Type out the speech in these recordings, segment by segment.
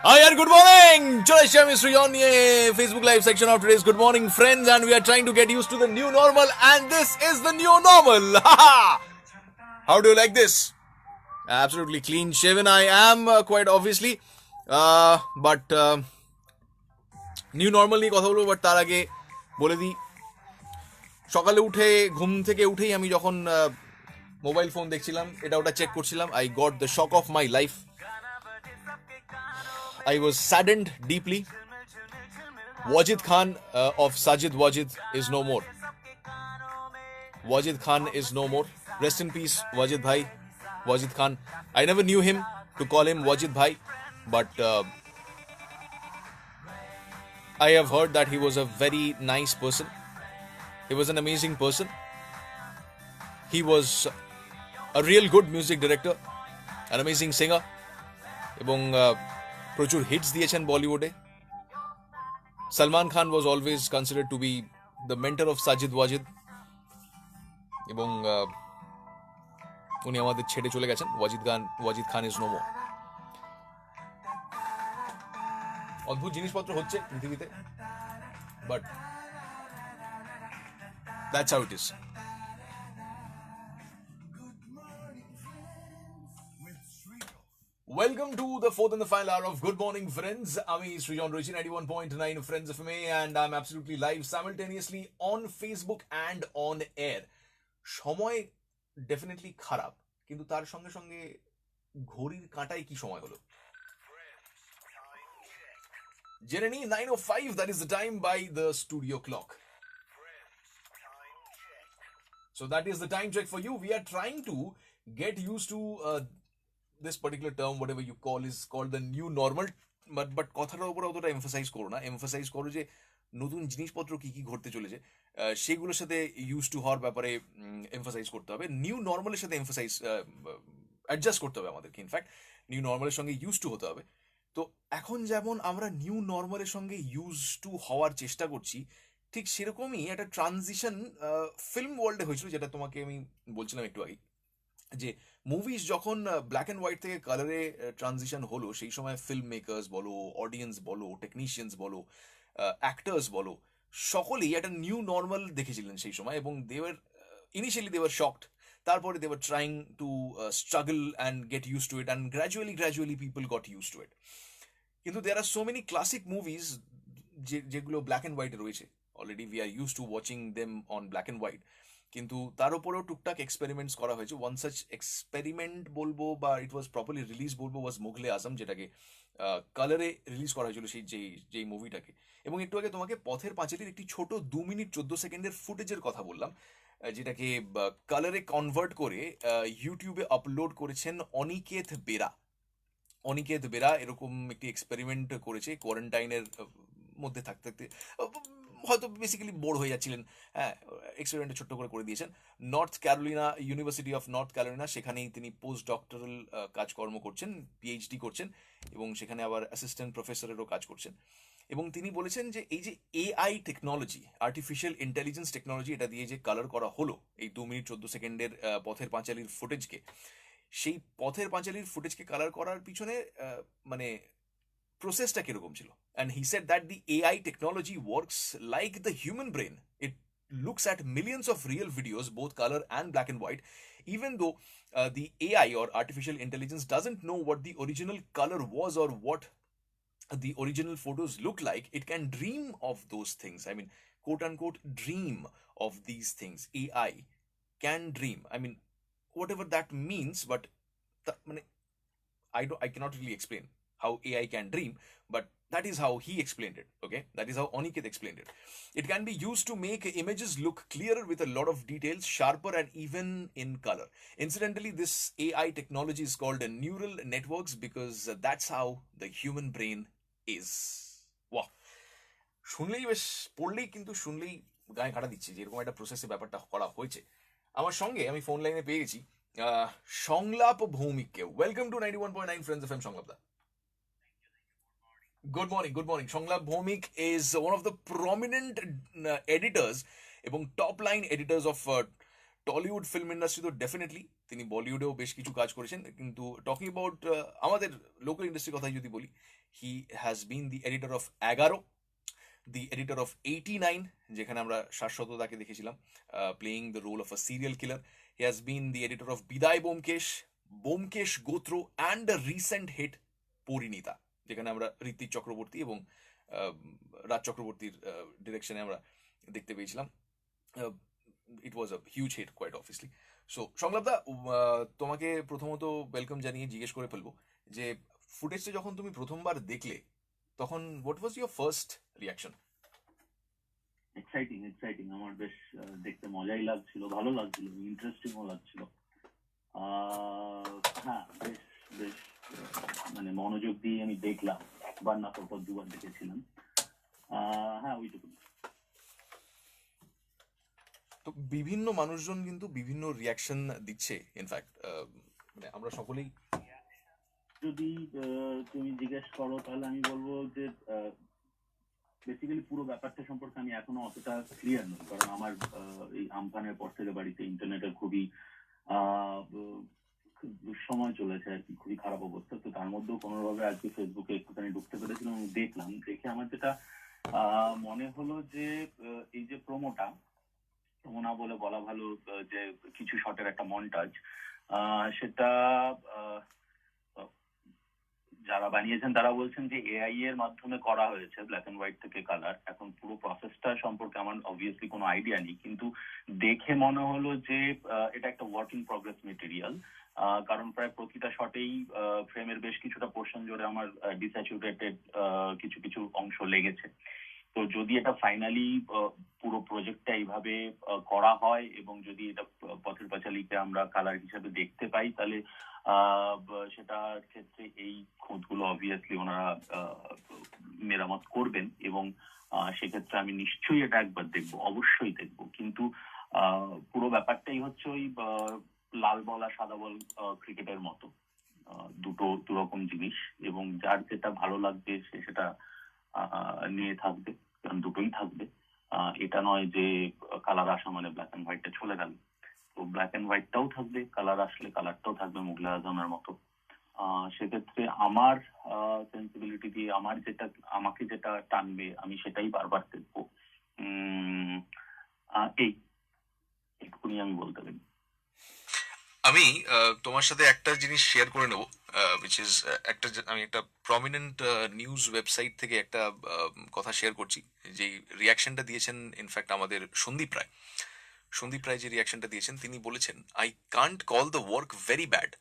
Hi and good morning! চলে এসেছি আমি সৃজন নিয়ে Facebook live section of today's Good Morning Friends, and we are trying to get used to the new normal, and this is the new normal. How do you like this? Absolutely clean shaven I am, quite obviously. But new normal নিয়ে কথা বলবো, but তার আগে বলে দিই, সকালে উঠে ঘুম থেকে উঠেই আমি যখন মোবাইল ফোন দেখছিলাম, এটা ওটা চেক করছিলাম, I got the shock of my life. I was saddened deeply. Wajid Khan of Sajid Wajid is no more. Wajid Khan is no more. Rest in peace, Wajid Bhai. Wajid Khan. I never knew him to call him Wajid Bhai, but I have heard that he was a very nice person. He was an amazing person. He was a real good music director, an amazing singer. এবং প্রচুর hits দিয়েছেন বলিউডে. Salman Khan was always considered to be the mentor of Sajid Wajid, এবং উনি আমাদের ছেড়ে চলে গেছেন. Wajid Khan is no more. অদ্ভুত জিনিসপত্র হচ্ছে পৃথিবীতে, but that's how it is. Welcome to the fourth and the final hour of Good Morning Friends. আমি সৃজন রয়েছি 91.9 Friends FM, and I'm absolutely live simultaneously on Facebook and on air. সময় definitely খারাপ, কিন্তু তার সঙ্গে সঙ্গে ঘড়ির কাঁটায় কি সময় হলো জেনে নি. 9:05, that is the time by the studio clock. So that is the time check for you. We are trying to get used to this particular term, whatever you call, is called the new normal. But কথাটার উপর অতটা emphasise করো না. Emphasise করো যে নতুন জিনিসপত্র কি কি ঘটতে চলেছে, সেগুলোর সাথে ইউজ টু হওয়ার ব্যাপারে এমফাসাইজ করতে হবে. নিউ নর্মালের সাথে এমফাসাইজ অ্যাডজাস্ট করতে হবে আমাদেরকে. ইনফ্যাক্ট নিউ নর্মালের সঙ্গে ইউজ টু হতে হবে. তো এখন যেমন আমরা নিউ নর্মালের সঙ্গে ইউজ টু হওয়ার চেষ্টা করছি, ঠিক সেরকমই একটা ট্রানজিশন ফিল্ম ওয়ার্ল্ডে হয়েছিল, যেটা তোমাকে আমি বলছিলাম একটু আগে, যে মুভিজ যখন ব্ল্যাক অ্যান্ড হোয়াইট থেকে কালারে ট্রানজিশন হলো, সেই সময় ফিল্ম মেকার্স বলো, অডিয়েন্স বলো, টেকনিশিয়ানস বলো, অ্যাক্টার্স বলো, সকলেই একটা নিউ নর্মাল দেখেছিলেন সেই সময়, এবং ইনিশিয়ালি দেওয়ার শকড. তারপরে they were trying to struggle and get used to it, and gradually people got used to it. কিন্তু there are so many classic movies যেগুলো ব্ল্যাক অ্যান্ড হোয়াইটে রয়েছে. Already we are used to watching them on black and white, কিন্তু তার উপরেও টুকটাক experiments করা হয়েছে. ওয়ান সাচ এক্সপেরিমেন্ট বলবো, বা ইট ওয়াজ প্রপারলি রিলিজ বলবো, ওয়াজ মুঘলে আজম, যেটাকে কালারে রিলিজ করা হয়েছিল, সেই যেই মুভিটাকে. এবং একটু আগে তোমাকে পথের পাঁচালীর একটি ছোট 2 মিনিট 14 সেকেন্ডের ফুটেজের কথা বললাম, যেটাকে কালারে কনভার্ট করে ইউটিউবে আপলোড করেছেন অনিকেত বেরা. অনিকেত বেরা এরকম একটি এক্সপেরিমেন্ট করেছে কোয়ারেন্টাইনের মধ্যে থাকতে থাকতে, হয়তো বেসিক্যালি বোর হয়ে যাচ্ছিলেন. হ্যাঁ, এক্সপেরিমেন্টটা ছোট্ট করে দিয়েছেন. ইউনিভার্সিটি অফ নর্থ ক্যারোলিনা, সেখানেই তিনি পোস্ট ডক্টরাল কাজকর্ম করছেন, পিএইচডি করছেন, এবং সেখানে আবার অ্যাসিস্ট্যান্ট প্রফেসরেরও কাজ করছেন. এবং তিনি বলেছেন যে এই যে AI technology, artificial intelligence technology, এটা দিয়ে যে কালার করা হলো এই 2 মিনিট 14 সেকেন্ডের পথের পাঁচালীর ফুটেজকে, সেই পথের পাঁচালীর ফুটেজকে কালার করার পিছনে মানে প্রসেসটা কিরকম ছিল. And he said that the AI technology works like the human brain. It looks at millions of real videos, both color and black and white. Even though the AI or artificial intelligence doesn't know what the original color was or what the original photos look like, it can dream of those things. I mean, quote unquote, dream of these things. AI can dream. I mean, whatever that means, but I cannot really explain how AI can dream, but that is how he explained it. Okay, that is how Aniket explained it. It can be used to make images look clearer with a lot of details, sharper, and even in color. Incidentally, this AI technology is called neural networks because that's how the human brain is. Wow, শুনলেই বেশ, পড়লেই কিন্তু শুনলেই গায়ে কাটা দিচ্ছে যে এরকম একটা প্রসেসে ব্যাপারটা করা হয়েছে. আমার সঙ্গে আমি ফোন লাইনে পেয়ে গেছি সংলাপ ভৌমিককে. ওয়েলকাম টু 91.9 Friends FM, সংলাপ দা. Good morning. Shanglap Bhomik is one of the prominent editors এবং top line editors of Tollywood film industry, তো ডেফিনেটলি তিনি বলিউডেও বেশ কিছু কাজ করেছেন, কিন্তু টকিং অ্যাবাউট আমাদের লোকাল ইন্ডাস্ট্রির কথাই যদি বলি, he has been the editor of 11, the editor of 89, যেখানে আমরা শাশ্বততাকে দেখেছিলাম playing the role of a serial killer. He has been the editor of Bidaay Byomkesh, Byomkesh Gotro and the recent hit Parineeta, যেখানে আমরা ঋত্বিক চক্রবর্তী এবং রাজ চক্রবর্তীর ডিরেকশনে আমরা দেখতে পেয়েছিলাম। It was a huge hit quite obviously. So সংলাপদা, তোমাকে প্রথমত ওয়েলকাম জানিয়ে জিজ্ঞেস করে ফেলবো যে ফুটেজটা যখন তুমি প্রথমবার দেখলে তখন what was your first reaction? Exciting আমার বেশ দেখতে মজাই লাগছিল, ভালো লাগছিল, ইন্টারেস্টিংও লাগছিল। হ্যাঁ, বেশ বেশ মানে মনোযোগ দিয়ে আমি দেখলাম, একবার না পর দুবার দেখেছিলাম। হ্যাঁ, ওইটুকু। তো বিভিন্ন মানুষজন কিন্তু বিভিন্ন রিয়াকশন দিচ্ছে। ইনফ্যাক্ট মানে আমরা সকলেই, যদি তুমি জিজ্ঞেস করো তাহলে আমি বলবো যে বেসিক্যালি পুরো ব্যাপারটা সম্পর্কে আমি এখনো অতটা ক্লিয়ার নই, কারণ আমার এই আমফানের পর থেকে বাড়িতে ইন্টারনেটের খুবই দুঃসময় চলেছে আর কি, খুবই খারাপ অবস্থা। তো তার মধ্যেও কোনোভাবে আজকে ফেসবুকে একটুখানি ঢুকতে পেরেছিলাম, দেখলাম। দেখে আমার যেটা মনে হলো যে এই যে প্রোমোটা, প্রোমো বলে বলা ভালো, যে কিছু শটের একটা মন্টাজ, সেটা যারা বানিয়েছেন তারা বলছেন যে এআই এর মাধ্যমে করা হয়েছে, ব্ল্যাক এন্ড হোয়াইট থেকে কালার। এখন পুরো প্রসেসটা সম্পর্কে আমার অবভিয়াসলি কোনো আইডিয়া নেই, কিন্তু দেখে মনে হলো যে এটা একটা ওয়ার্ক ইন প্রগ্রেস মেটেরিয়াল। কারণ প্রায় প্রতিটা শটেই ফ্রেমের বেশ কিছুটা পোর্শন জুড়ে আমার ডিস্যাচুরেটেড কিছু কিছু অংশ লেগেছে। তো যদি এটা ফাইনালি পুরো প্রজেক্টটা এইভাবে করা হয় এবং যদি এটা পথের পাঁচালীকে আমরা কালার হিসেবে দেখতে পাই, তাহলে সেটার ক্ষেত্রে এই খুঁতগুলো অবভিয়াসলি ওনারা মেরামত করবেন, এবং সেক্ষেত্রে আমি নিশ্চয়ই এটা একবার দেখবো, অবশ্যই দেখবো। কিন্তু পুরো ব্যাপারটাই হচ্ছে ওই লাল বল আর সাদা বল ক্রিকেটের মতো, দুটো দুরকম জিনিস, এবং যার যেটা ভালো লাগবে সে সেটা নিয়ে থাকবে, কারণ দুটোই থাকবে। এটা নয় যে কালার আসা মানে ব্ল্যাক এন্ড হোয়াইটটা চলে গেল। তো ব্ল্যাক এন্ড হোয়াইটটাও থাকবে, কালার আসলে কালারটাও থাকবে, মুঘলে আজমের মতো। সেক্ষেত্রে আমার সেন্সিবিলিটি দিয়ে আমাকে যেটা টানবে আমি সেটাই বারবার দেখবো। এইটুকুনি আমি বলতে পারি। আমি তোমার সাথে একটা জিনিস শেয়ার করে নেবো, উইচ ইজ আমি একটা প্রমিনেন্ট নিউজ ওয়েবসাইট থেকে একটা কথা শেয়ার করছি, যে রিয়াকশনটা দিয়েছেন ইনফ্যাক্ট আমাদের সন্দীপ রায় যে রিয়াকশনটা দিয়েছেন, তিনি বলেছেন, I can't call the work very bad.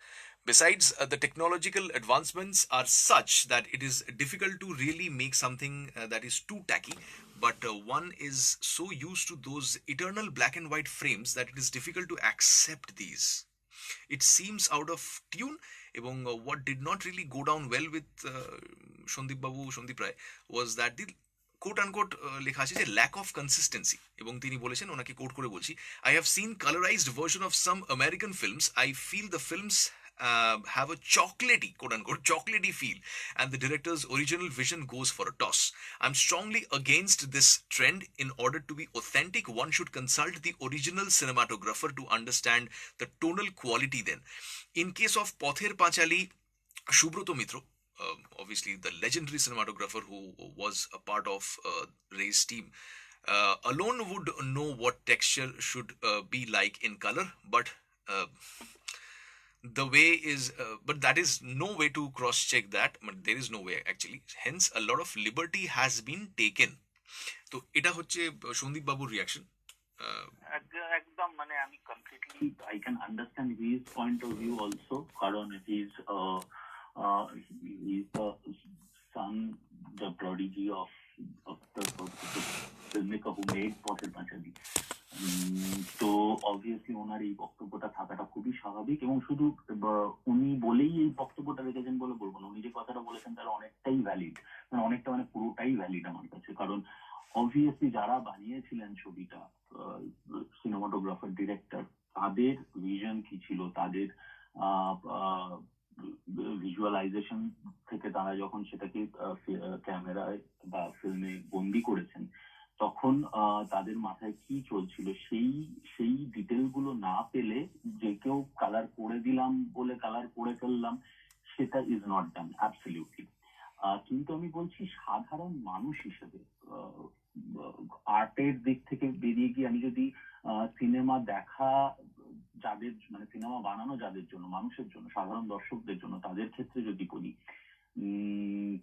Besides, the technological advancements are such that it is difficult to really make something that is too tacky, but one is so used to those eternal black and white frames that it is difficult to accept these. It seems out of tune, এবং what did not really go down well with Sandip Ray was that the quote unquote লেখা আছে যে lack of consistency, এবং তিনি বলেছেন, ওনাকে quote করে বলছি, I have seen colourised version of some American films, I feel the films have a chocolatey, quote unquote, chocolatey feel, and the director's original vision goes for a toss. I'm strongly against this trend. In order to be authentic, one should consult the original cinematographer to understand the tonal quality then. In case of Pother Panchali, Shubroto Mitro, obviously the legendary cinematographer who was a part of Ray's team, alone would know what texture should be like in color, but the way is but that is no way to cross check that, but there is no way actually, hence a lot of liberty has been taken. তো এটা হচ্ছে সন্দীপ বাবুর reaction. একদম, মানে আমি completely I can understand his point of view also, কারণ he's the son, the prodigy of the filmmaker who made Pather Panchali. তো obviously ওনার এই বক্তব্যটা থাকাটা খুবই স্বাভাবিক, এবং শুধু উনি বলেই এই বক্তব্যটা রেখেছেন বলে বলবো না, উনি যে কথাটা বলেছেন তার অনেকটাই ভ্যালিড, মানে পুরোটাই ভ্যালিড আমার কাছে। কারণ অবভিয়াসলি যারা বানিয়েছিলেন ছবিটা, সিনেমাটোগ্রাফার, ডিরেক্টর, তাদের ভিশন কি ছিল, তাদের ভিজুয়ালাইজেশন থেকে তারা যখন সেটাকে ক্যামেরায় বা ফিল্মে বন্দি করেছেন, তখন তাদের মাথায় কি চলছিল সেই সেই ডিটেল গুলো না পেলে যে কেউ কালার করে দিলাম বলে কালার করে ফেললাম, সেটা ইজ নট ডান অ্যাবসলিউটলি। কিন্তু আমি বলছি সাধারণ মানুষ হিসেবে আর্টের দিক থেকে বেরিয়ে গিয়ে আমি যদি সিনেমা দেখা যাদের মানে সিনেমা বানানো যাদের জন্য, মানুষের জন্য, সাধারণ দর্শকদের জন্য, তাদের ক্ষেত্রে যদি বলি, উম,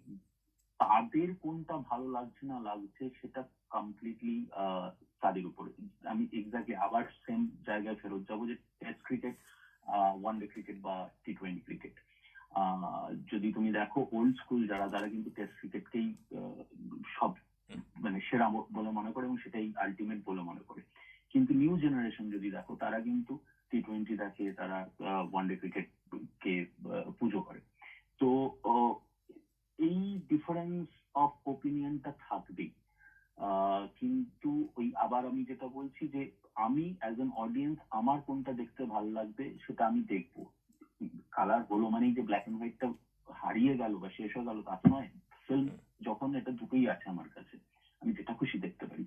তাদের কোনটা ভালো লাগছে না লাগছে সেটা কমপ্লিটলি তাদের উপরে। আমি এক্স্যাক্টলি আবার সেম জায়গায় ফেরত যাবো যে test cricket, one day cricket বা টি-20 ক্রিকেট, যদি তুমি দেখো ওল্ড স্কুল যারা, তারা কিন্তু টেস্ট ক্রিকেটকেই সব মানে সেরা বলে মনে করে এবং সেটাই আলটিমেট বলে মনে করে। কিন্তু নিউ জেনারেশন যদি দেখো, তারা কিন্তু টি-20 দেখে, তারা ওয়ান ডে ক্রিকেট কে পুজো করে। তো এই ডিফারেন্স অফ ওপিনিয়নটা থাকবেই। কিন্তু ওই আবার আমি যেটা বলছি যে আমি অ্যাজ এন অডিয়েন্স আমার কোনটা দেখতে ভালো লাগবে সেটা আমি দেখবো। কালার হলো মানেই যে ব্ল্যাক এন্ড হোয়াইটটা হারিয়ে গেল বা শেষ হয়ে গেল তা তো নয়। ফিল্ম যখন এটা দুটোই আছে আমার কাছে, আমি যেটা খুশি দেখতে পারি।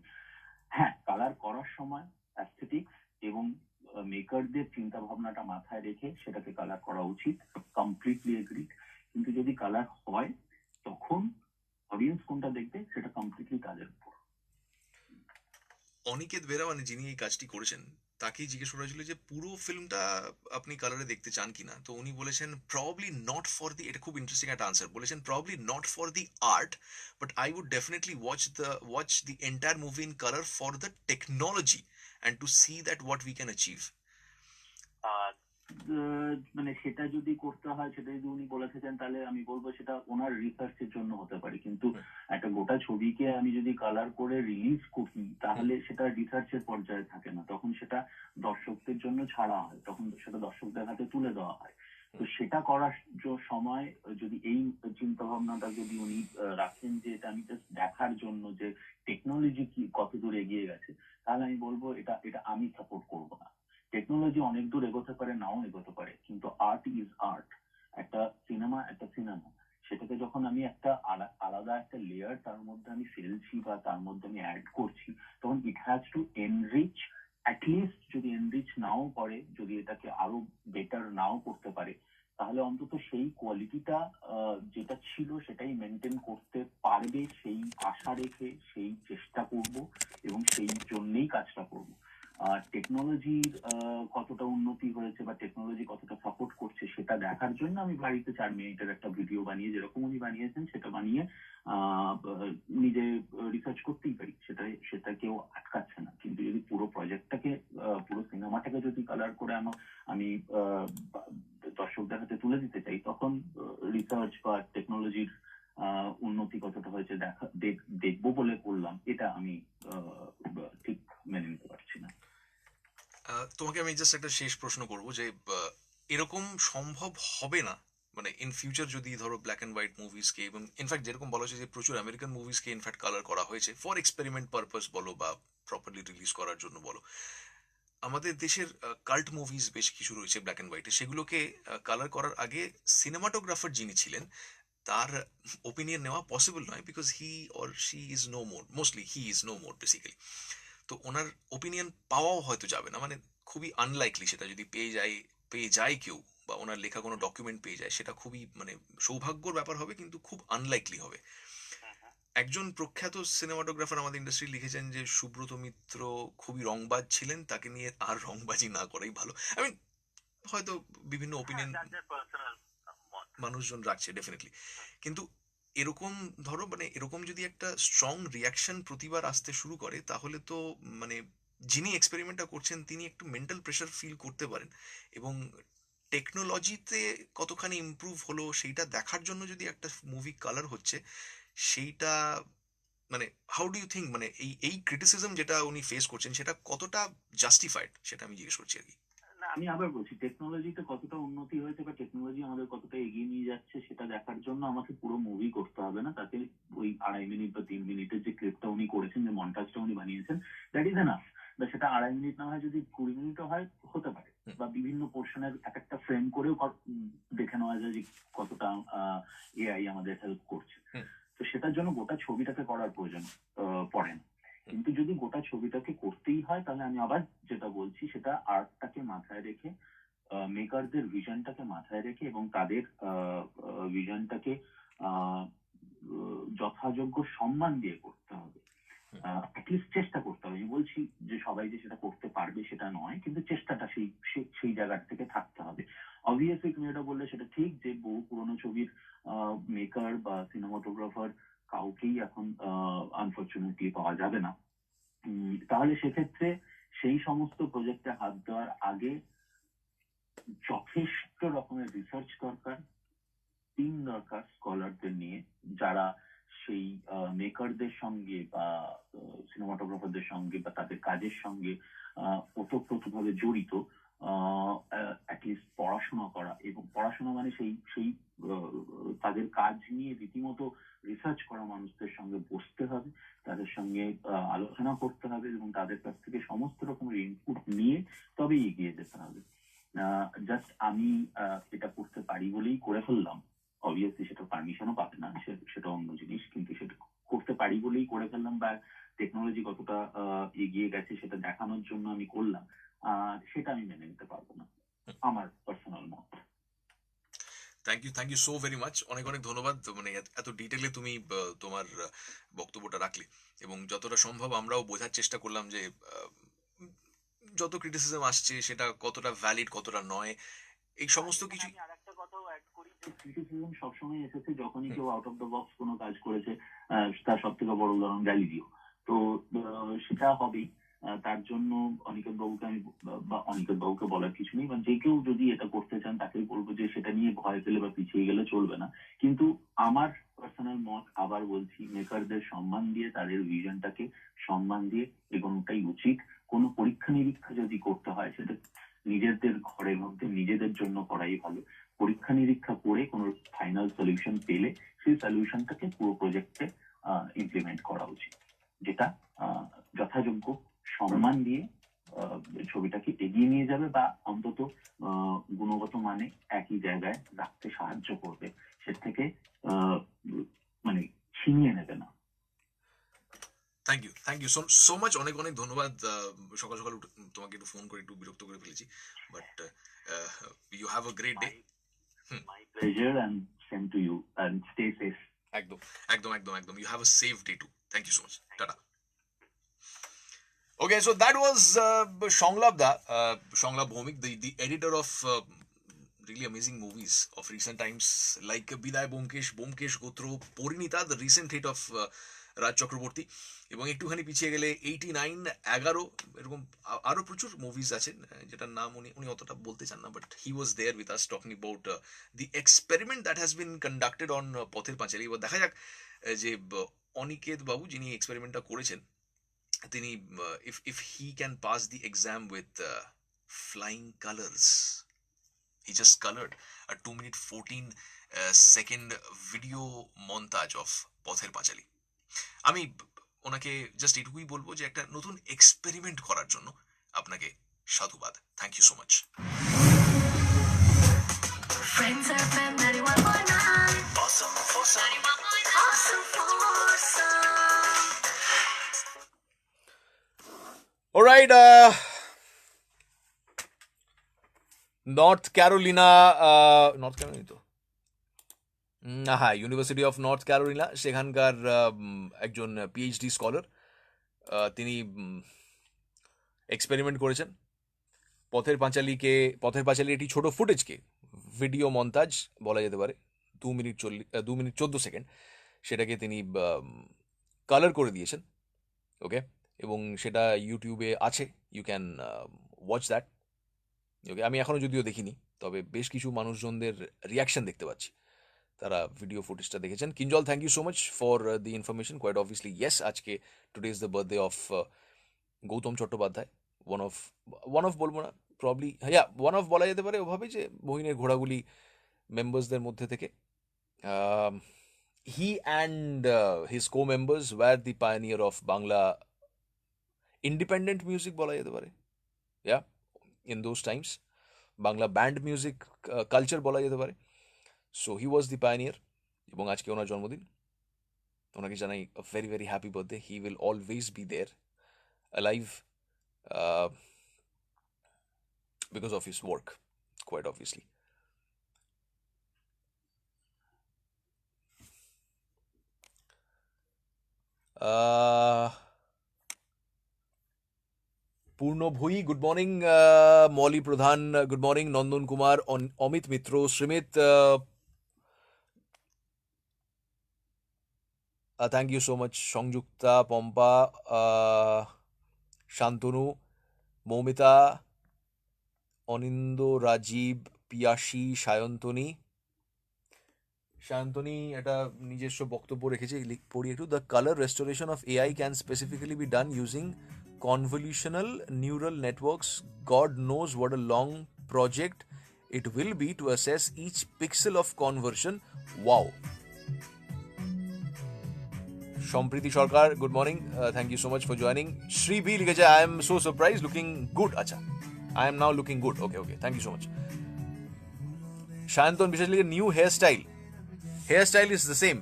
হ্যাঁ, কালার করার সময় অ্যাস্থেটিক্স এবং মেকারদের চিন্তা ভাবনাটা মাথায় রেখে সেটাকে কালার করা উচিত, কমপ্লিটলি এগ্রিড। কিন্তু যদি কালার হয় তখন অডিয়েন্স কোনটা দেখবে সেটা কমপ্লিটলি তাদের উপর। অনিকেত বেরা মানে যিনি এই কাজটি করেছেন, তাকেই জিজ্ঞেস করা হয়েছিল যে পুরো ফিল্মটা আপনি কালারে দেখতে চান কিনা। তো উনি বলেছেন প্রবাবলি নট ফর দি, এটা খুব ইন্টারেস্টিং একটা আনসার বলেছেন, probably not for the art, but I would definitely watch the entire movie in colour for the technology and to see that what we can achieve. মানে সেটা যদি করতে হয়, সেটা যদি উনি বলে থাকেন, তাহলে আমি বলবো সেটা ওনার রিসার্চের জন্য হতে পারে। কিন্তু একটা গোটা ছবিকে আমি যদি কালার করে রিলিজ করি, তাহলে সেটা রিসার্চের পর্যায়ে থাকে না, তখন সেটা দর্শকদের জন্য ছাড়া হয়, তখন সেটা দর্শকদের হাতে তুলে দেওয়া হয়। তো সেটা করার সময় যদি এই চিন্তা ভাবনাটা যদি উনি রাখেন যে এটা আমি জাস্ট দেখার জন্য যে টেকনোলজি কি কত দূর এগিয়ে গেছে, তাহলে আমি বলবো এটা এটা আমি সাপোর্ট করবো না। টেকনোলজি অনেক দূর এগোতে পারে, নাও এগোতে পারে, কিন্তু আর্ট ইজ আর্ট। একটা সিনেমা একটা সিনেমা, সেটাকে যখন আমি একটা আলাদা একটা লেয়ার তার মধ্যে আমি ফেলছি বা তার মধ্যে আমি অ্যাড করছি, তখন it has to enrich. At least যদি এনরিচ নাও করে, যদি এটাকে আরো বেটার নাও করতে পারে, তাহলে অন্তত সেই কোয়ালিটিটা যেটা ছিল সেটাই মেনটেন করতে পারবে, সেই আশা রেখে সেই চেষ্টা করব এবং সেই জন্যই কাজটা করব। টেকনোলজির কতটা উন্নতি হয়েছে বা টেকনোলজি কতটা সাপোর্ট করছে সেটা দেখার জন্য আমি বাড়িতে 4 মিনিটের একটা ভিডিও বানিয়ে, যেরকম উনি বানিয়েছেন সেটা বানিয়ে নিজে রিসার্চ করতেই পারি, সেটা কেউ আটকাচ্ছে না। কিন্তু যদি পুরো প্রজেক্টটাকে, পুরো সিনেমাটাকে যদি কালার করে আমি দর্শকদের হাতে তুলে দিতে চাই, তখন রিসার্চ বা টেকনোলজির উন্নতি কতটা হয়েছে দেখবো বলে করলাম, এটা আমি ঠিক মেনে নিতে পারছি না। তোমাকে আমি জাস্ট একটা শেষ প্রশ্ন করবো যে এরকম সম্ভব হবে না মানে ইন ফিউচার যদি ধরো ব্ল্যাক অ্যান্ড হোয়াইট মুভিজকে, এবং ইনফ্যাক্ট যেরকম বলা হয়েছে যে প্রচুর আমেরিকান মুভিজকে ইনফ্যাক্ট কালার করা হয়েছে ফর এক্সপেরিমেন্ট পারপাস বলো বা প্রপারলি রিলিজ করার জন্য বলো, আমাদের দেশের কাল্ট মুভিজ বেশ কিছু রয়েছে ব্ল্যাক অ্যান্ড হোয়াইটে, সেগুলোকে কালার করার আগে সিনেমাটোগ্রাফার যিনি ছিলেন তার ওপিনিয়ন নেওয়া পসিবল নয়, because he or she is no more, mostly he is no more basically. তো ওনার ওপিনিয়ন পাওয়াও হয়তো যাবে না, মানে খুবই আনলাইকলি। সেটা যদি পেয়ে যায় কেউ বা ওনার লেখা কোনো ডকুমেন্ট পেয়ে যায়, সেটা খুবই মানে সৌভাগ্যর ব্যাপার হবে, কিন্তু খুব আনলাইকলি হবে। একজন প্রখ্যাত সিনেমাটোগ্রাফার আমাদের ইন্ডাস্ট্রি লিখেছেন যে সুব্রত মিত্র খুবই রংবাজ ছিলেন, তাকে নিয়ে আর রংবাজি না করাই ভালো। আই মিন হয়তো বিভিন্ন ওপিনিয়ন মানুষজন রাখছে ডেফিনেটলি, কিন্তু এরকম ধরো মানে এরকম যদি একটা স্ট্রং রিয়াকশন প্রতিবার আসতে শুরু করে, তাহলে তো মানে যিনি এক্সপেরিমেন্টটা করছেন তিনি একটু মেন্টাল প্রেশার ফিল করতে পারেন। এবং টেকনোলজিতে কতখানি ইমপ্রুভ হলো সেইটা দেখার জন্য যদি একটা মুভি কালার হচ্ছে, সেইটা মানে হাউ ডু ইউ থিঙ্ক মানে এই এই ক্রিটিসিজম যেটা উনি ফেস করছেন সেটা কতটা জাস্টিফাইড, সেটা আমি জিজ্ঞেস করছি আর কি। না, আমি আবার বলছি, টেকনোলজিতে কতটা উন্নতি হয়েছে বা টেকনোলজি আমাদের কতটা এগিয়ে নিয়ে যাচ্ছে সেটা দেখার জন্য আমাকে পুরো মুভি করতে হবে না। তাতে ওই 2.5 মিনিট বা 3 মিনিটের যে ক্লিপটা উনি করেছেন, যে মন্টাজটা উনি বানিয়েছেন, দ্যাট ইজ এনাফ। বা সেটা 2.5 মিনিট না হয় যদি 20 মিনিটও হয়, হতে পারে। বা বিভিন্ন পোর্শনের এক একটা ফ্রেম করেও দেখে নেওয়া যায় যে কতটা এআই আমাদের হেল্প করছে। তো সেটার জন্য গোটা ছবিটাকে করার প্রয়োজন পড়ে না। কিন্তু যদি গোটা ছবিটাকে করতেই হয় তাহলে আমি আবার যেটা বলছি সেটা আর্টটাকে মাথায় রেখে, মেকারদের ভিশনটাকে মাথায় রেখে এবং তাদের ভিশনটাকে যথাযোগ্য সম্মান দিয়ে করতে হবে। অ্যাটলিস্ট চেষ্টা করতে হবে। আমি বলছি যে সবাই যে সেটা করতে পারবে সেটা নয়, কিন্তু চেষ্টাটা সেই জায়গা থেকে থাকতে হবে। অবভিয়াসলি তুমি এটা বললে সেটা ঠিক যে বহু পুরোনো ছবির মেকার বা সিনেমাটোগ্রাফার কাউকেই এখন আনফর্চুনেটলি পাওয়া যাবে না। তাহলে সেক্ষেত্রে সেই সমস্ত প্রজেক্টে হাত দেওয়ার আগে যথেষ্ট রকমের রিসার্চ দরকার, টিম দরকার স্কলারদের নিয়ে, যারা সেই মেকারদের সঙ্গে বা সিনেমাটোগ্রাফারদের সঙ্গে বা তাদের কাজের সঙ্গে ওতপ্রোতভাবে জড়িত, অ্যাটলিস্ট পড়াশোনা করা, এবং পড়াশোনা মানে সেই সেই তাদের কাজ নিয়ে রীতিমতো রিসার্চ করা মানুষদের সঙ্গে বসতে হবে, তাদের সঙ্গে আলোচনা করতে হবে এবং তাদের কাছ থেকে সমস্ত রকমের ইনপুট নিয়ে তবেই এগিয়ে যেতে হবে। জাস্ট আমি এটা করতে পারি বলেই করে ফেললাম, অবভিয়াসলি সেটা পারমিশনও পাবে না, সেটা অন্য জিনিস, কিন্তু সেটা করতে পারি বলেই করে ফেললাম বা টেকনোলজি কতটা এগিয়ে গেছে সেটা দেখানোর জন্য আমি করলাম, সেটা আমি মেনে নিতে পারবো না, আমার পার্সোনাল মত। Thank you so very much. অনেক অনেক ধন্যবাদ, মানে এত ডিটেলে তুমি তোমার বক্তব্যটা রাখলে এবং যতটা সম্ভব আমরাও বোঝার চেষ্টা করলাম যে যত ক্রিটিসিজম আসছে সেটা কতটা ভ্যালিড কতটা নয়, এই সমস্ত কিছু। আমি আরেকটা কথাও অ্যাড করি যে ক্রিটিসিজম সবসময় এসেছে যখনই কেউ আউট অফ দ্য বক্স কোনো কাজ করেছে। তার সব থেকে বড় উদাহরণ গ্যালিলিও। তো সেটা হবেই। তার জন্য অনিকেত বাবুকে আমি, বা অনিকেত বাবুকে বলার কিছু নেই, বা যে কেউ যদি এটা করতে চান তাকেই বলবো যে সেটা নিয়ে ভয় পেলে বা পিছিয়ে গেলে চলবে না। কিন্তু আমার পার্সোনাল মত, আবার বলছি, মেকারদের সম্মান দিয়ে, তাদের ভিশনটাকে সম্মান দিয়ে এগোনোটাই উচিত। কোনো পরীক্ষা নিরীক্ষা যদি করতে হয় সেটা নিজেদের ঘরের মধ্যে নিজেদের জন্য করাই ভালো। পরীক্ষা নিরীক্ষা করে কোনো ফাইনাল সলিউশন পেলে সেই সলিউশনটাকে পুরো প্রজেক্টে ইমপ্লিমেন্ট করা উচিত, যেটা যথাযোগ্য সম্মান দিয়ে ছবিটাকে এগিয়ে নিয়ে যাবে বা অন্তত গুণগত মানে একই জায়গায় রাখতে সাহায্য করবে, সে থেকে মানে ছিনিয়ে নেবে না। থ্যাংক ইউ সো মাচ, অনেক অনেক ধন্যবাদ। সকাল সকাল তোমাকে একটু ফোন করে একটু বিরক্ত করে ফেলেছি, but you have a great day. My pleasure, and same to you, and stay safe. একদম একদম একদম একদম, you have a safe day too. Thank you so much, tata. Okay, so that was Shonglab Da, Shonglab Bhomik, the editor of really amazing movies of recent times like Biday Bomkesh Gotro, Porinita, the recent hit of Raj Chakraborty, এবং একটুখানি পিছিয়ে গেলে 89, 11, এরকম আরো প্রচুর movies আছেন যেটার নাম উনি অতটা বলতে চান না, but he was there with us talking about the experiment that has been conducted on Pather Panchali. এবার দেখা যাক যে অনিকেত বাবু যিনি এক্সপেরিমেন্টটা করেছেন তিনি if he can pass the exam with flying colors. He just colored a 2 minute 14 second video montage of Pather Panchali. আমি ওনাকে just এটুকুই বলবো যে একটা নতুন এক্সপেরিমেন্ট করার জন্য আপনাকে সাধুবাদ। Thank you so much. Friends FM 91.9. Awesome foursome. 91.9. Awesome foursome. Alright, North Carolina তো হ্যাঁ, ইউনিভার্সিটি অফ নর্থ ক্যারোলিনা, সেখানকার একজন পিএইচডি স্কলার, তিনি এক্সপেরিমেন্ট করেছেন পথের পাঁচালী একটি ছোট ফুটেজকে, ভিডিও মন্তাজ বলা যেতে পারে, 2 মিনিট 14 সেকেন্ড, সেটাকে তিনি কালার করে দিয়েছেন। ওকে, এবং সেটা ইউটিউবে আছে, ইউ ক্যান ওয়াচ দ্যাট। ওকে, আমি এখনও যদিও দেখিনি, তবে বেশ কিছু মানুষজনদের রিয়াকশন দেখতে পাচ্ছি, তারা ভিডিও ফুটেজটা দেখেছেন। Kinjal, thank you so much for the information. Quite obviously yes, আজকে today is the birthday of Gautam Chattopadhyay, one of বলবো না, প্রবলি ওয়ান অফ বলা যেতে পারে ওভাবে, যে বহিনের ঘোড়াগুলি মেম্বার্সদের মধ্যে থেকে he and his co members were the pioneer of Bangla independent music বলা যেতে পারে, in those times Bangla band music culture বলা যেতে পারে। So he was the pioneer, এবং আজকে ওনার জন্মদিন। ওনাকে জানাই a very very happy birthday. He will always be there, alive, because of his work, quite obviously. Purno Bhui, good morning. Molly Pradhan, good morning. Nandan Kumar, Amit Mitro, Srimit, thank you so much. Songjukta, Pompa, Shantanu, Momita, Onindo, Rajiv, পিয়াসী, Sayantani একটা নিজস্ব বক্তব্য রেখেছে, পড়ি একটু। The colour restoration of AI can specifically be done using convolutional neural networks. God knows what a long project it will be to assess each pixel of conversion. Wow. Sompriti Sarkar, good morning. Thank you so much for joining. Shri B লিখেছে, I am so surprised, looking good. আচ্ছা, I am now looking good. Okay, thank you so much. Shayanton বিশেষ লিখে, new hairstyle is the same.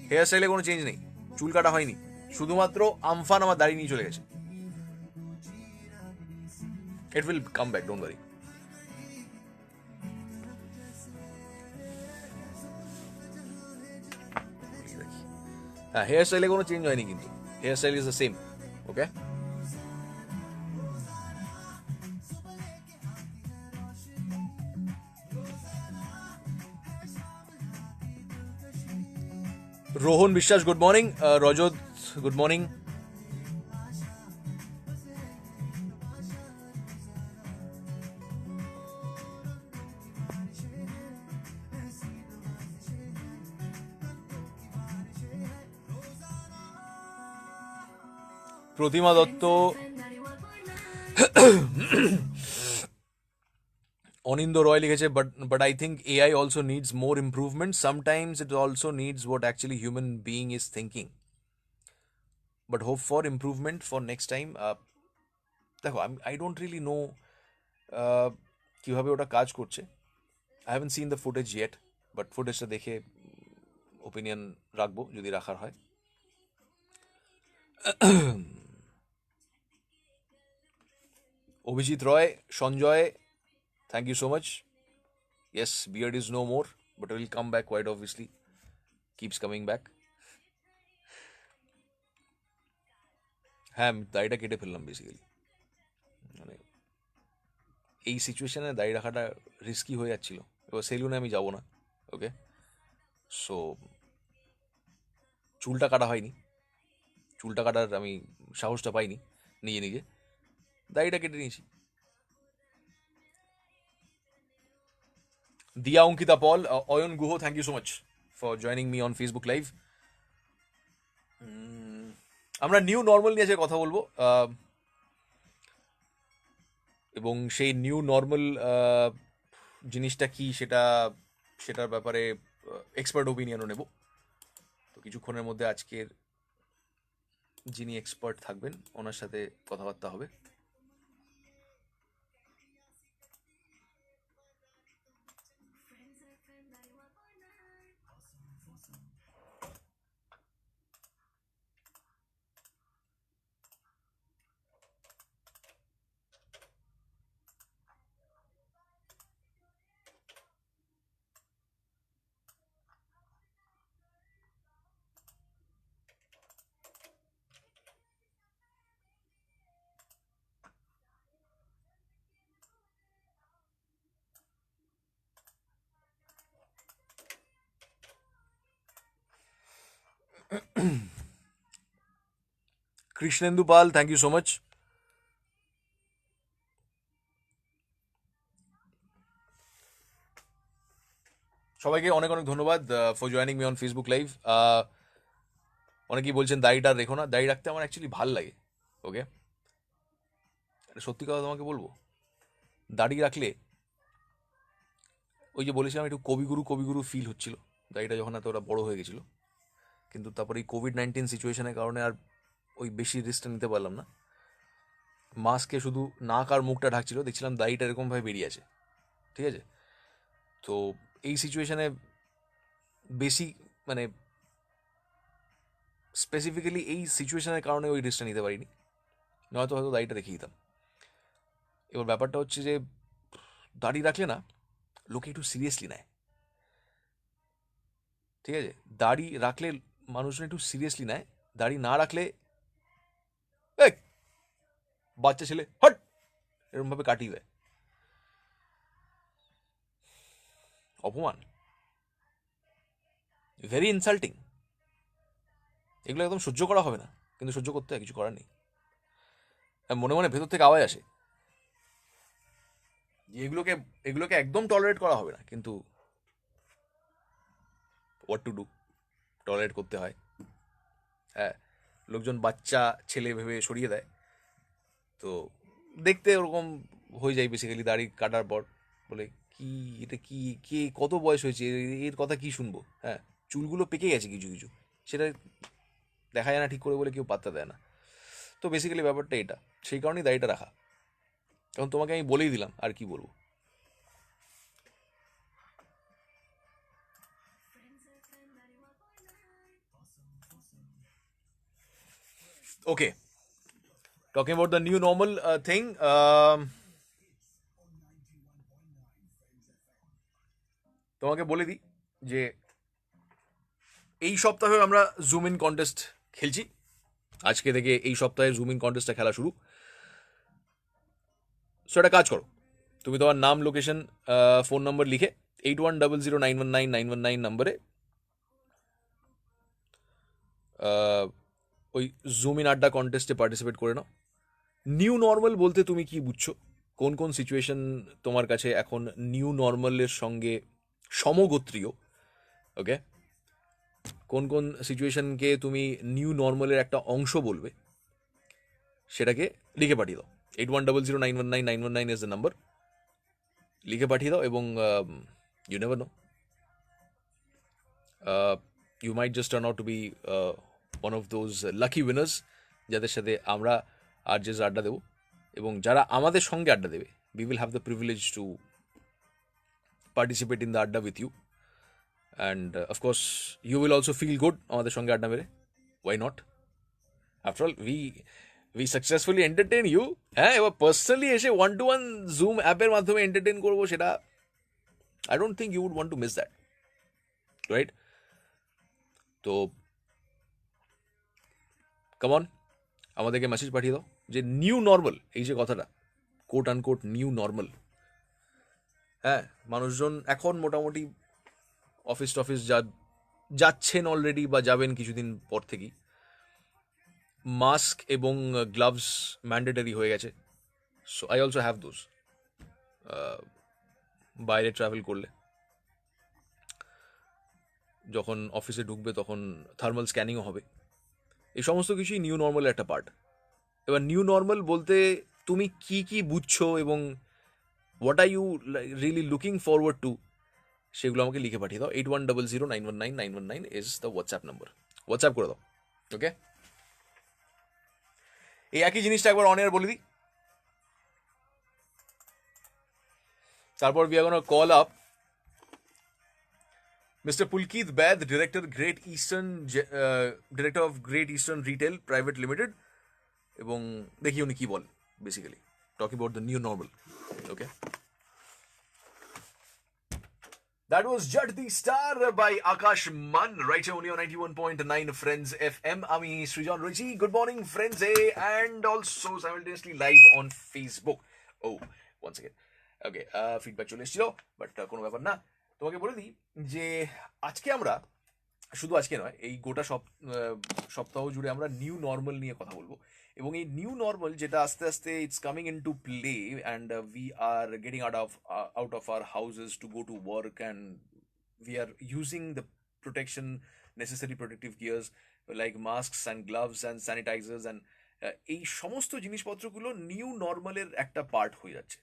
হেয়ারস্টাইলে কোনো change নেই, চুল কাটা হয়নি, শুধুমাত্র আমফান আমার দাড়ি নিয়ে চলে গেছে। It will come back, don't worry. হ্যাঁ, হেয়ারস্টাইলে কোনো চেঞ্জ হয়নি, কিন্তু hairstyle is the same. Okay, Rohan Biswas, good morning. Rajat, good morning. Pratima Dutta, Aninda Roy লিখেছে, but I think AI also needs more improvement. Sometimes it also needs what actually human being is thinking. But hope for improvement for next time. দেখো, I don't really know কিভাবে ওটা কাজ করছে। I haven't seen the footage yet, but ফুটেজটা দেখে opinion রাখবো যদি রাখার হয়। অভিজিৎ রয়, Sanjay, thank you so much. Yes, beard is no more, but it will come back quite obviously. Keeps coming back. হ্যাঁ, দাড়িটা কেটে ফেললাম বেসিক্যালি। মানে এই সিচুয়েশনে দাড়ি রাখাটা রিস্কি হয়ে যাচ্ছিল। এবার সেলুনে আমি যাব না, ওকে, সো চুলটা কাটা হয়নি, চুলটা কাটার আমি সাহসটা পাইনি নিজে, দাড়িটা কেটে নিয়েছি। Diya Ankita Paul, Ayan Guha, thank you so much for joining me on Facebook live. আমরা নিউ নর্মাল নিয়ে কথা বলবো, এবং সেই নিউ নর্মাল জিনিসটা কি সেটার ব্যাপারে এক্সপার্ট ওপিনিয়নও নেব। তো কিছুক্ষণের মধ্যে আজকের যিনি এক্সপার্ট থাকবেন ওনার সাথে কথাবার্তা হবে। কৃষ্ণেন্দু পাল, থ্যাংক ইউ সো মাচ। সবাইকে অনেক অনেক ধন্যবাদ for joining me on Facebook live. অনেকেই বলছেন দাড়িটা রেখো না, দাড়ি রাখতে আমার অ্যাকচুয়ালি ভাল লাগে। ওকে, সত্যি কথা তোমাকে বলবো, দাড়ি রাখলে ওই যে বলেছিলাম একটু কবিগুরু ফিল হচ্ছিল দাড়িটা যখন এতটা বড় হয়ে গেছিলো। কিন্তু তারপরে এই কোভিড-19 সিচুয়েশনের কারণে আর ওই বেশি রিস্কটা নিতে পারলাম না। মাস্কে শুধু নাক আর মুখটা ঢাকছিল, দেখছিলাম দাড়িটা এরকমভাবে বেরিয়ে আছে, ঠিক আছে। তো এই সিচুয়েশনে বেশি মানে স্পেসিফিক্যালি এই সিচুয়েশনের কারণে ওই রিস্কটা নিতে পারিনি, নয়তো হয়তো দাড়িটা রেখে দিতাম। এবার ব্যাপারটা হচ্ছে যে দাড়ি রাখলে না লোকে একটু সিরিয়াসলি নেয়, ঠিক আছে? দাড়ি রাখলে মানুষজন একটু সিরিয়াসলি নেয়, দাড়ি না রাখলে এই বাচ্চা ছেলে হট এরকমভাবে কাটিয়ে দেয়। অপমান, ভেরি ইনসাল্টিং। এগুলো একদম সহ্য করা হবে না, কিন্তু সহ্য করতে হয়, কিছু করার নেই। মনে মনে ভেতর থেকে আওয়াজ আসে যে এগুলোকে এগুলোকে একদম টলারেট করা হবে না, কিন্তু হোয়াট টু ডু, টলারেট করতে হয়। হ্যাঁ, লোকজন বাচ্চা ছেলে ভেবে সরিয়ে দেয়, তো দেখতে ওরকম হয়ে যায় বেসিক্যালি দাড়ি কাটার পর। বলে কি এটা, কি কে কত বয়স হয়েছে, এর কথা কি শুনবো? হ্যাঁ, চুলগুলো পেকে গেছে কিছু কিছু, সেটা দেখা যায় না ঠিক করে বলে কেউ পাত্তা দেয় না। তো বেসিক্যালি ব্যাপারটা এটা, সেই কারণেই দাড়িটা রাখা। এখন তোমাকে আমি বলেই দিলাম, আর কি বলবো। ওকে, talking about the new normal thing, তোমাকে বলে দিই যে এই সপ্তাহে আমরা জুম ইন কন্টেস্ট খেলছি। আজকে থেকে এই সপ্তাহে জুম ইন কন্টেস্টটা খেলা শুরু। সো একটা কাজ করো, তুমি তোমার নাম, লোকেশন, ফোন নম্বর লিখে 8100919999 নম্বরে ওই জুম ইন আড্ডা কন্টেস্টে পার্টিসিপেট করে নাও। নিউ নর্মাল বলতে তুমি কি বুঝছো, কোন কোন সিচুয়েশন তোমার কাছে এখন নিউ নর্মালের সঙ্গে সমগোত্রীয়, ওকে? কোন কোন সিচুয়েশনকে তুমি নিউ নর্মালের একটা অংশ বলবে, সেটাকে লিখে পাঠিয়ে দাও। 8100919999 ইজ দ্য নাম্বার। লিখে পাঠিয়ে দাও, এবং you never know, you might just turn out to be one of those lucky winners, যাদের সাথে আমরা আর যে আড্ডা দেবো, এবং যারা আমাদের সঙ্গে আড্ডা দেবে, we will have the privilege to participate in the আড্ডা with you, and of course you will also feel good আমাদের সঙ্গে আড্ডা মেরে। why not, after all we successfully entertain you। হ্যাঁ, এবার পার্সোনালি এসে ওয়ান টু ওয়ান জুম অ্যাপের মাধ্যমে এন্টারটেন করবো, সেটা I don't think you would want to miss that, right? তো কামন, আমাদেরকে মেসেজ পাঠিয়ে দাও যে নিউ নর্মাল, এই যে কথাটা, কোট আনকোট নিউ নর্মাল। হ্যাঁ, মানুষজন এখন মোটামুটি অফিস টফিস যাচ্ছেন অলরেডি, বা যাবেন কিছুদিন পর থেকেই। মাস্ক এবং গ্লাভস ম্যান্ডেটারি হয়ে গেছে। So I also have those. বাইরে ট্রাভেল করলে, যখন অফিসে ঢুকবে তখন থার্মাল স্ক্যানিংও হবে। এই সমস্ত কিছুই নিউ নর্মালের একটা পার্ট। এবার নিউ নর্মাল বলতে তুমি কি কি বুঝছো, এবং what are you really looking forward to, সেগুলো আমাকে লিখে পাঠিয়ে দাও। 8100919999 is the WhatsApp number. WhatsApp করে দাও, ওকে? এই একই জিনিসটা একবার অন এয়ার বলে দিই, তারপর we are going to call up Mr. Pulkit Baid, Director of Great Eastern Retail Private Limited, এবং দেখি উনি কি বল, basically talking about the new normal, okay? That was Jat the Star by Akash Man, right here only on 91.9 Friends FM. আমি সৃজন রয়েছি। Good morning, Friends A, and also simultaneously live on Facebook. Oh, once again. Okay, feedback চলে এসেছিল, but কোনো ব্যাপার না। তোমাকে বলে দিই যে আজকে আমরা, শুধু আজকে নয়, এই গোটা সপ্তাহ জুড়ে আমরা নিউ নর্মাল নিয়ে কথা বলবো। এবং এই নিউ নর্মাল যেটা আস্তে আস্তে it's coming into play, and we are getting out of our houses to go to work, and we are using the protection, necessary protective gears like masks and gloves and sanitisers, and এই সমস্ত জিনিসপত্রগুলো new নর্মালের একটা part হয়ে যাচ্ছে,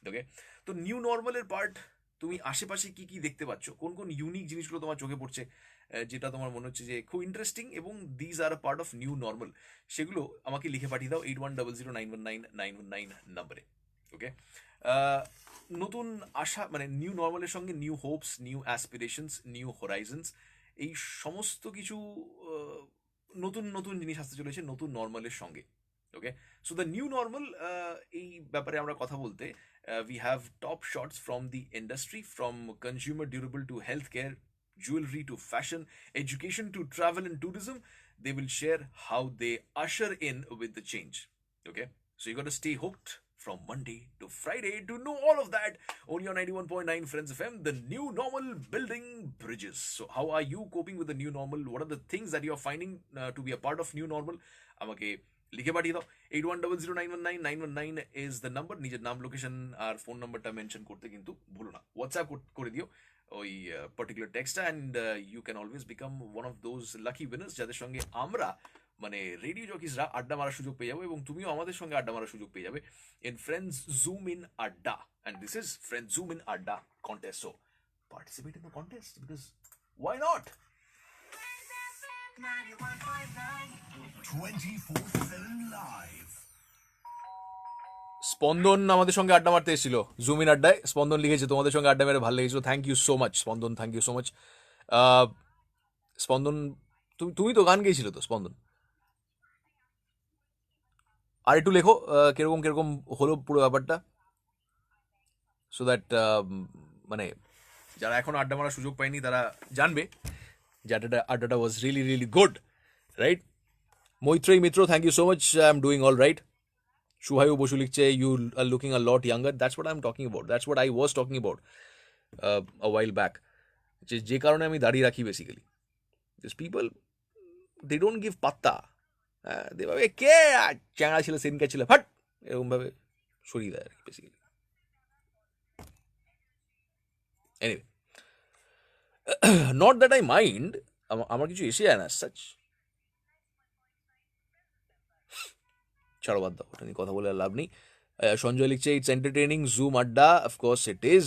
ওকে? তো new নর্মালের part, তুমি আশেপাশে কি কি দেখতে পাচ্ছ, কোন কোন ইউনিক জিনিসগুলো তোমার চোখে পড়ছে, যেটা তোমার মনে হচ্ছে যে খুব ইন্টারেস্টিং, এবং these are a part of new normal, সেগুলো আমাকে লিখে পাঠিয়ে দাও 8100919999 নাম্বারে, ওকে? নতুন আশা, মানে নিউ নর্মালের সঙ্গে new hopes, new aspirations, new horizons, এই সমস্ত কিছু নতুন নতুন জিনিস আসতে চলেছে নতুন নর্মালের সঙ্গে। ওকে, সো দ্য নিউ নর্মাল, এই ব্যাপারে আমরা কথা বলতে, we have top shots from the industry, from consumer durable to healthcare, jewelry to fashion, education to travel and tourism. They will share how they usher in with the change. Okay, so you got to stay hooked from Monday to Friday to know all of that. Only on 91.9 Friends FM, the new normal, building bridges. So how are you coping with the new normal? What are the things that you're finding to be a part of new normal? আমাকে লিখে পাঠিয়ে দাও। 8100919999 is the number. নিজের নাম, location আর phone নাম্বারটা mention করতে কিন্তু ভুলো না। হোয়াটসঅ্যাপ করে দিও ওই পার্টিকুলার টেক্সটটা, and you can always become one of those lucky winners যাদের সঙ্গে আমরা মানে রেডিও জকিসরা আড্ডা মারার সুযোগ পেয়ে যাবো, এবং তুমিও আমাদের সঙ্গে আড্ডা মারার সুযোগ পেয়ে যাবে in Friends zoom in adda, and this is Friends zoom in adda contest. So participate in the contest because why not. 24/7 live. স্পন্দন আমাদের সঙ্গে আড্ডা মারতে এসেছিল জুম ইন আড্ডায়। স্পন্দন লিখেছে তোমাদের সঙ্গে আড্ডা মেরে ভালো লেগেছিল। থ্যাংক ইউ সো মাচ স্পন্দন, থ্যাংক ইউ সো মাচ। স্পন্দন, তুমি তো গান গেয়েছিলে তো স্পন্দন? আর একটু লেখো কিরকম কিরকম হলো পুরো ব্যাপারটা, সো দ্যাট মানে যারা এখন আড্ডা মারার সুযোগ পায়নি তারা জানবে যে আড্ডাটা was really really good, right? Maitreyi Mitra, thank you so much, I am doing all right. Shubhayu Basu লিখছে you are looking a lot younger. That's what I am talking about, that's what I was talking about a while back. যে কারণে আমি দাঁড়িয়ে রাখি basically, this people they don't give পাত্তা। They ভাবে কে চ্যাংড়া ছিল, সেনকা ছিল, ফাট, এরকমভাবে সরিয়ে দেয় আর কি basically. Anyway, not that I mind, আমার কিছু এসে যায় না সাচ। ছাড়ো, বাদ দাও, ওটা নিয়ে কথা বলে আর লাভ নেই। সঞ্জয় লিখছে ইটস এন্টারটেইনিং জুম আড্ডা, of course it is.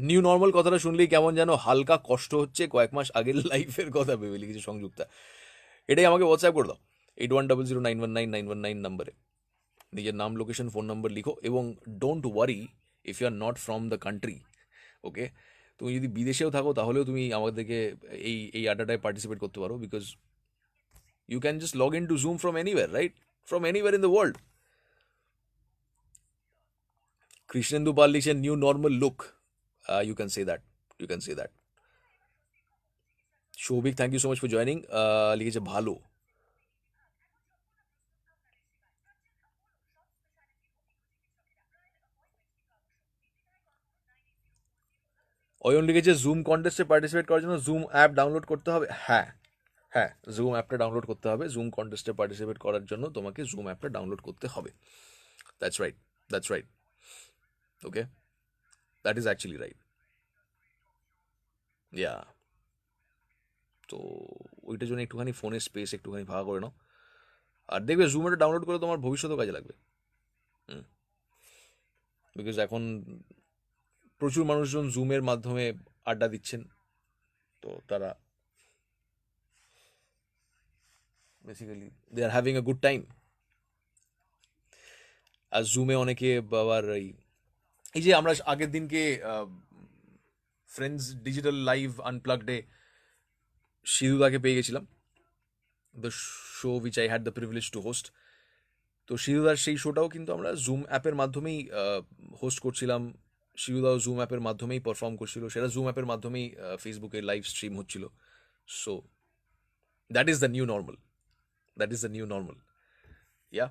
New normal কথাটা শুনলেই কেমন যেন হালকা কষ্ট হচ্ছে, কয়েক মাস আগের লাইফের কথা ভেবে লিখেছে সংযুক্তা। এটাই আমাকে হোয়াটসঅ্যাপ করে দাও 8100919999 নাম্বারে। নিজের নাম, লোকেশন, ফোন নাম্বার লিখো, এবং don't worry if you are not from the country. Okay, তুমি যদি বিদেশেও থাকো তাহলেও তুমি আমাদেরকে এই আড্ডাটায় পার্টিসিপেট করতে পারো, because you can just log into Zoom from anywhere, right? From anywhere in the world. Krishnendu Pal লিখছেন new normal look. You can say that. You can say that. Shobik, thank you so much for joining. লিখেছে ভালো। অয়ন লিখেছে zoom কন্টেস্টে participate করার জন্য zoom app download করতে হবে। হ্যাঁ হ্যাঁ, জুম অ্যাপটা ডাউনলোড করতে হবে। জুম কন্টেস্টে পার্টিসিপেট করার জন্য তোমাকে জুম অ্যাপটা ডাউনলোড করতে হবে। That's right, that's right. Okay, that is actually right. Yeah, তো ওইটার জন্য একটুখানি ফোনের স্পেস একটুখানি ভাগ করে নাও, আর দেখবে জুমটা ডাউনলোড করে তোমার ভবিষ্যতেও কাজে লাগবে। বিকজ এখন প্রচুর মানুষজন জুমের মাধ্যমে আড্ডা দিচ্ছেন, তো তারা basically they are having a good time. আর জুমে অনেকে আবার এই যে আমরা আগের দিনকে ফ্রেন্ডস ডিজিটাল লাইভ আনপ্লাগডে সিধুদাকে পেয়ে গেছিলাম, the show which I had the privilege to host. তো সিধুদার সেই শোটাও কিন্তু আমরা জুম অ্যাপের মাধ্যমেই হোস্ট করছিলাম। সিধুদাও জুম অ্যাপের মাধ্যমেই পারফর্ম করছিল, সেটা জুম অ্যাপের মাধ্যমেই ফেসবুকে লাইভ স্ট্রিম হচ্ছিল। So that is the new normal, that is the new normal. Yeah,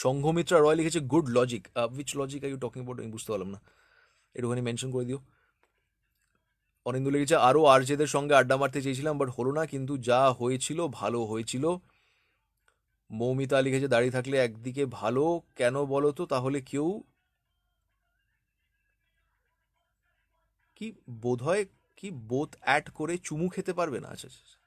Sanghamitra Roy লিখেছে good logic. Which logic are you talking about আমি বুঝতে পারলাম না, একটুখানি মেনশন করে দিও। অনিন্দু লিখেছে আরও আরজেদের সঙ্গে আড্ডা মারতে চেয়েছিলাম বাট হলো না, কিন্তু যা হয়েছিল ভালো হয়েছিল। মৌমিতা লিখেছে দাঁড়িয়ে থাকলে একদিকে ভালো কেন বলো তো, তাহলে কেউ কি বোধ হয় কি বোথ অ্যাড করে চুমু খেতে পারবে না। আচ্ছা আচ্ছা,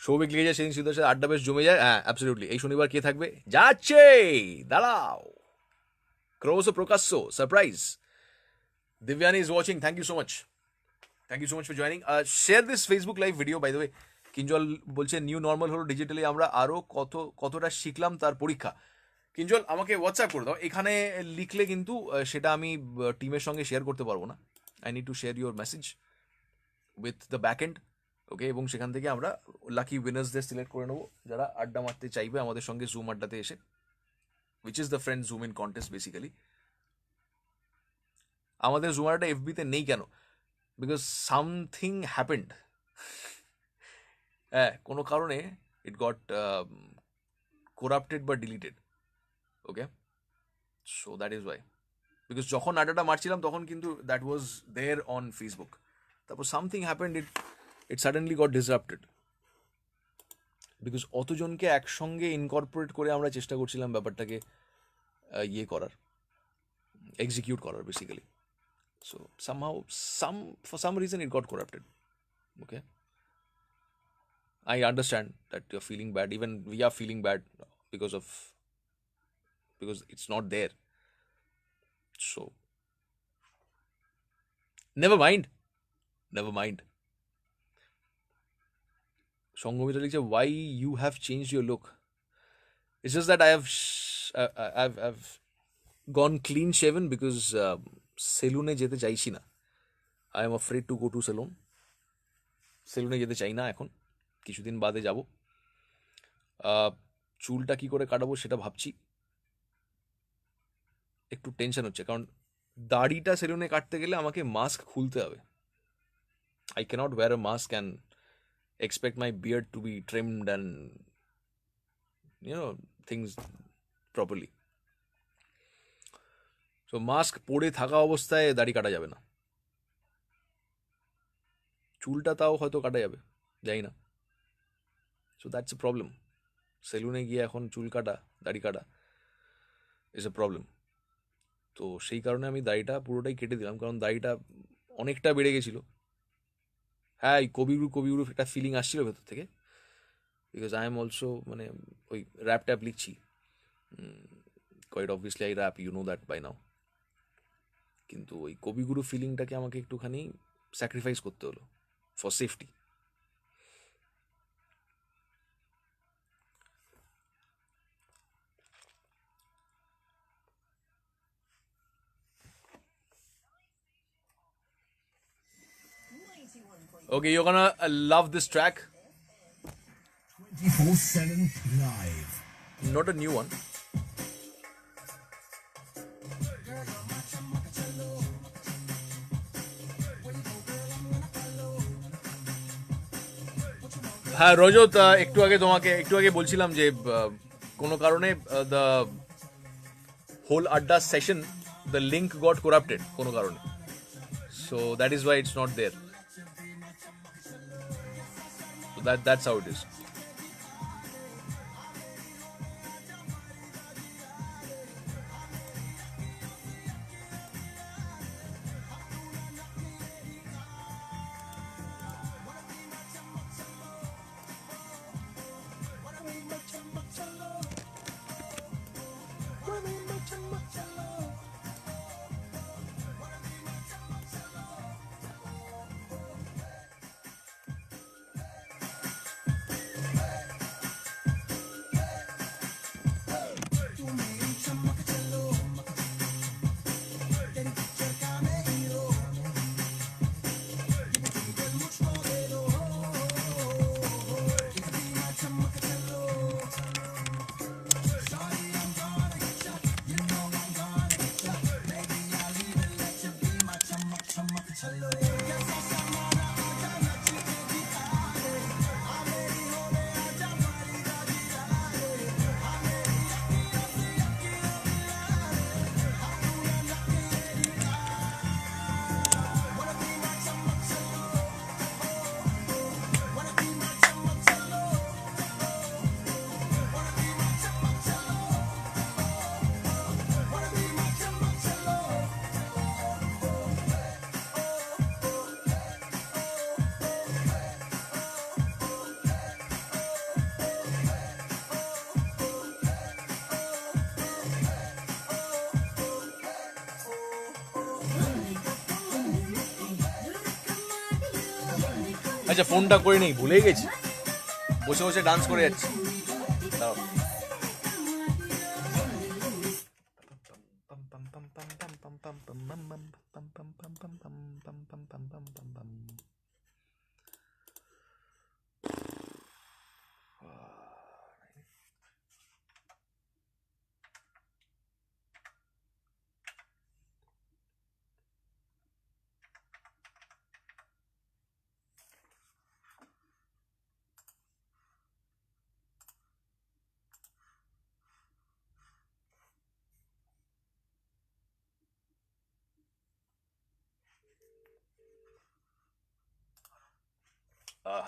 সৌভিক লিখেছে সেদিন সিদ্ধের সাথে আড্ডা বেশ জমে যায়। হ্যাঁ, অ্যাবসলিউটলি। এই শনিবার কে থাকবে? যাচ্ছে, দাঁড়াও, ক্রোস প্রকাশ্য surprise. Dibyani is watching, thank you so much, thank you so much for joining. Share this Facebook live video. By the way, Kinjal বলছে নিউ নর্মাল হলো ডিজিটালি আমরা আরও কতটা শিখলাম তার পরীক্ষা। কিঞ্জল আমাকে হোয়াটসঅ্যাপ করে দাও, এখানে লিখলে কিন্তু সেটা আমি টিমের সঙ্গে শেয়ার করতে পারবো না। I need to share your message with the back end, okay? এবং সেখান থেকে আমরা লাকি উইনার্সদের সিলেক্ট করে নেবো যারা আড্ডা মারতে চাইবে আমাদের সঙ্গে জুম আড্ডাতে এসে, which is the friend zoom in contest basically. আমাদের জুম আড্ডা এফবিতে নেই কেন? বিকজ সামথিং হ্যাপেন্ড, হ্যাঁ, কোনো কারণে ইট গট করাপ্টেড বা deleted, okay? So that is why. Because যখন আড্ডাটা মারছিলাম তখন কিন্তু that was there on Facebook, তারপর something happened, it suddenly got disrupted. Because অতজনকে একসঙ্গে ইনকর্পোরেট করে আমরা চেষ্টা করছিলাম ব্যাপারটাকে ইয়ে করার, এক্সিকিউট করার basically. So somehow, for some reason it got corrupted. Okay, I understand that you're feeling bad. Even we are feeling bad because it's not there. So never mind. Songomita likes, why you have changed your look? It's just that I've gone clean shaven because সেলুনে যেতে চাইছি না। I am afraid two go two সেলুনে যেতে চাই না এখন, কিছুদিন বাদে যাব। চুলটা কি করে কাটাবো সেটা ভাবছি, একটু টেনশন হচ্ছে, কারণ দাড়িটা সেলুনে কাটতে গেলে আমাকে মাস্ক খুলতে হবে। I can't wear a mask and expect my beard to be trimmed and things properly. তো মাস্ক পরে থাকা অবস্থায় দাড়ি কাটা যাবে না, চুলটা তাও হয়তো কাটা যাবে, যাই না। So that's a problem. সেলুনে গিয়ে এখন চুল কাটা, দাড়ি কাটা ইজ এ প্রবলেম। তো সেই কারণে আমি দাড়িটা পুরোটাই কেটে দিলাম, কারণ দাড়িটা অনেকটা বেড়ে গেছিলো। হ্যাঁ, এই কবিগুরু একটা ফিলিং আসছিল ভেতর থেকে, বিকজ আই এম অলসো মানে ওই র্যাপ ট্যাপ লিখছি, quite obviously I rap, you know that by now. কিন্তু ওই কবিগুরু ফিলিংটাকে আমাকে একটুখানি স্যাক্রিফাইস করতে হলো for safety. Okay, you're gonna love this track. 24/7 live. Not a new one. হ্যাঁ রজত, একটু আগে বলছিলাম যে কোনো কারণে the whole adda session, the link got corrupted কোনো কারণে। So that is why it's not there. That's how it is. আচ্ছা ফোনটা করে নেই, ভুলেই গেছি, বসে বসে ডান্স করে যাচ্ছি। দাঁড়াও।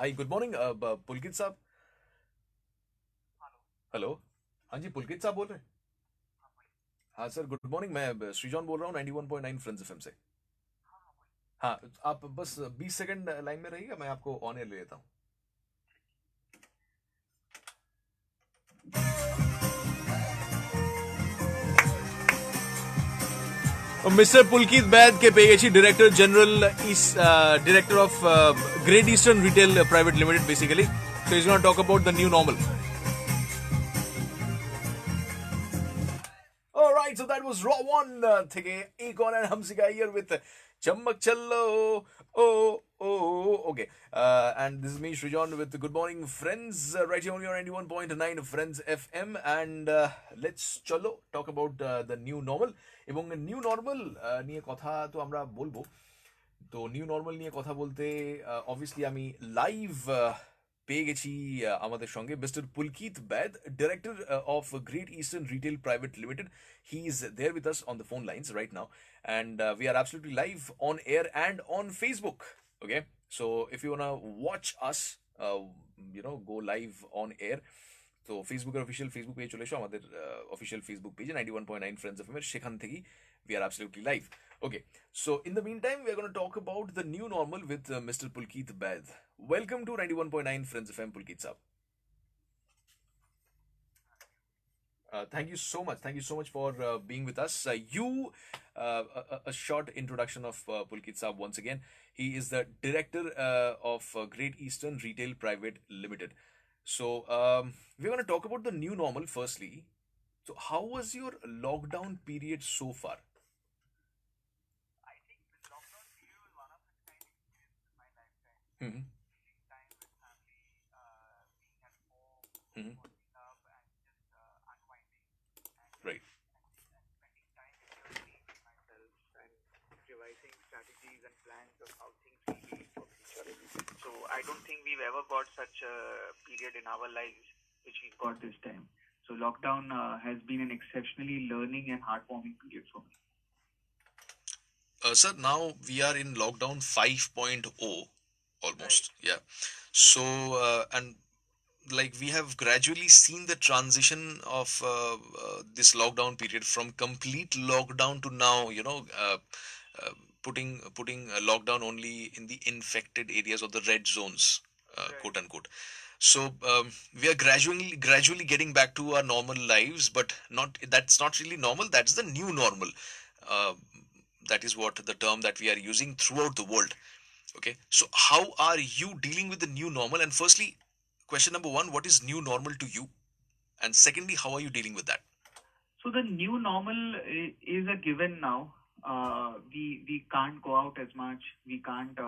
हाय गुड मॉर्निंग पुलकित साहब। हेलो। हाँ जी पुलकित साहब बोल रहे हैं? हाँ सर गुड मॉर्निंग, मैं श्रीजॉन बोल रहा हूँ 91.9 फ्रेंड्स एफएम से। हाँ आप बस 20 सेकंड लाइन में रहिएगा, मैं आपको ऑन एयर ले लेता हूँ। मिस्टर पुलकित बैद के पेगे छी डायरेक्टर जनरल इस director of great eastern retail private limited basically, so he's going to talk about the new normal. All right, so that was Raw One থেকে Akon and Hamsika here with Chammak Challo. Okay. And this is me, Shrijan, with Good Morning Friends, right here on your 91.9 Friends FM. And let's chalo talk about the new normal. এবং new normal নিয়ে কথা তো আমরা বলবো। তো new normal নিয়ে কথা বলতে অবভিয়াসলি আমি লাইভ পেয়ে গেছি আমাদের সঙ্গে mister Pulkit Baid, director of Great Eastern Retail Private Limited. He is there with us on the phone lines right now, and we are absolutely live on air and on Facebook. Okay, so if you wanna watch us, go live on air. তো ফেসবুকের official Facebook page চলে এসো, আমাদের official Facebook পেজে 91.9 friends FM এর, সেখান থেকেই we are absolutely live. Okay, so in the meantime we are going to talk about the new normal with Mr. Pulkit Baid. Welcome to 91.9 Friends FM, Pulkit Saab. Thank you so much. Thank you so much for being with us. A short introduction of Pulkit Saab once again. He is the director of Great Eastern Retail Private Limited. So we're going to talk about the new normal firstly. So how was your lockdown period so far? I think the lockdown period was one of the exciting periods in my lifetime. Mm-hmm. Spending time with family, being at home, Mm-hmm. watching up, and just unwinding. Right. And spending time internally with myself and revising strategies and plans of how things will be for future. So I don't think we've ever got such a period in our lives which we've got this time. So lockdown has been an exceptionally learning and heartwarming period for me. Sir, now we are in lockdown 5.0 almost. Yeah. So, and like we have gradually seen the transition of this lockdown period from complete lockdown to now, putting lockdown only in the infected areas or the red zones, quote unquote. So we are gradually getting back to our normal lives, but that's not really normal. That's the new normal. That is what the term that we are using throughout the world. Okay, so how are you dealing with the new normal? And firstly, question number one, what is new normal to you? And secondly, how are you dealing with that? So the new normal is a given now. We can't go out as much. We can't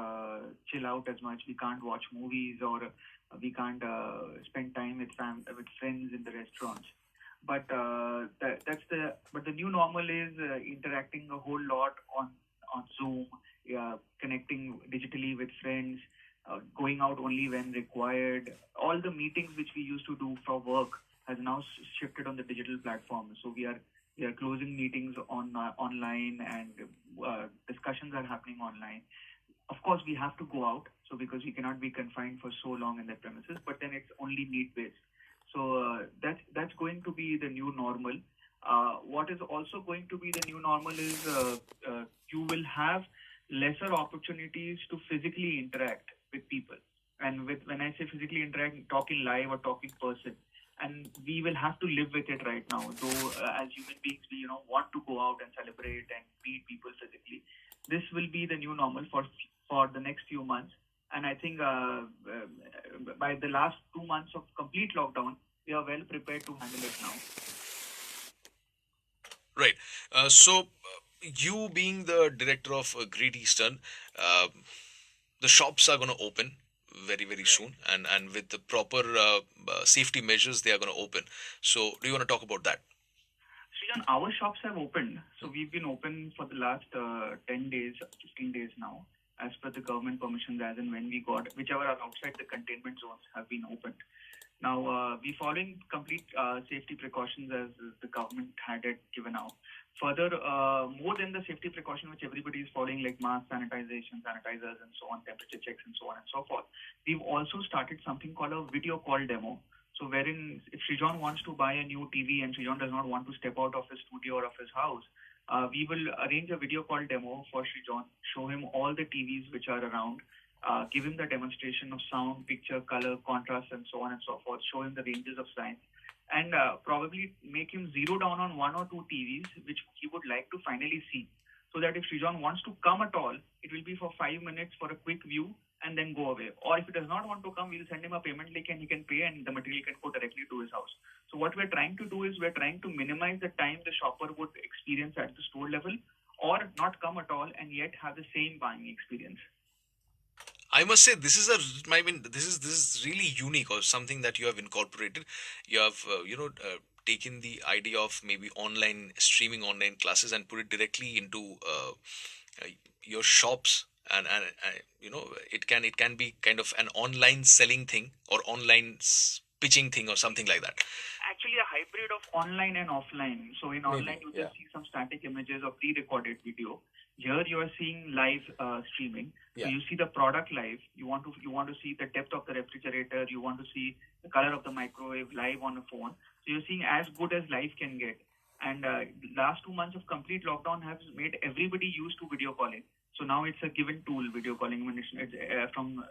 chill out as much. We can't watch movies, or we can't spend time with friends in the restaurants. But the new normal is interacting a whole lot on Zoom, connecting digitally with friends, going out only when required. All the meetings which we used to do for work has now shifted on the digital platform. So we are closing meetings online, and discussions are happening online. Of course, we have to go out, so because we cannot be confined for so long in the premises, but then it's only need based. So that's going to be the new normal. What is also going to be the new normal is you will have lesser opportunities to physically interact with people. And when I say physically interact, talking live or talking person. And we will have to live with it right now. Though as human beings, we want to go out and celebrate and meet people physically. This will be the new normal for the next few months. And I think by the last 2 months of complete lockdown, we are well prepared to handle it now. Right. So, you being the director of Great Eastern, uh, the shops are going to open very, very soon, and with the proper safety measures, they are going to open. So, do you want to talk about that? Srijan, our shops have opened. So we've been open for the last 10 days, 15 days now, as per the government permissions, as and when we got, whichever are outside the containment zones have been opened. Now, we're following complete safety precautions as the government had it given out. Further, more than the safety precaution which everybody is following, like mask sanitization, sanitizers, and so on, temperature checks, and so on and so forth, we've also started something called a video call demo. So wherein if Srijan wants to buy a new TV and Srijan does not want to step out of his studio or of his house, we will arrange a video call demo for Srijan, show him all the TVs which are around, give him the demonstration of sound, picture, color, contrast, and so on and so forth, show him the ranges of signs, and probably make him zero down on one or two TVs which he would like to finally see. So that if Srijan wants to come at all, it will be for 5 minutes for a quick view and then go away. Or if he does not want to come, we'll send him a payment link and he can pay and the material can go directly to his house. So what we're trying to do is we're trying to minimize the time the shopper would experience at the store level or not come at all and yet have the same buying experience. I must say this is this is really unique, or something that you have incorporated. You have taken the idea of maybe online streaming online classes and put it directly into your shops, and it can be kind of an online selling thing or online pitching thing or something like that. Actually, a hybrid of online and offline. So in online, you just see some static images of pre-recorded video. Here you are seeing live streaming. So you see the product live. You want to see the depth of the refrigerator. You want to see the color of the microwave live on a phone. So you're seeing as good as live can get. And the last 2 months of complete lockdown has made everybody used to video calling. So now it's a given tool, video calling. It's, from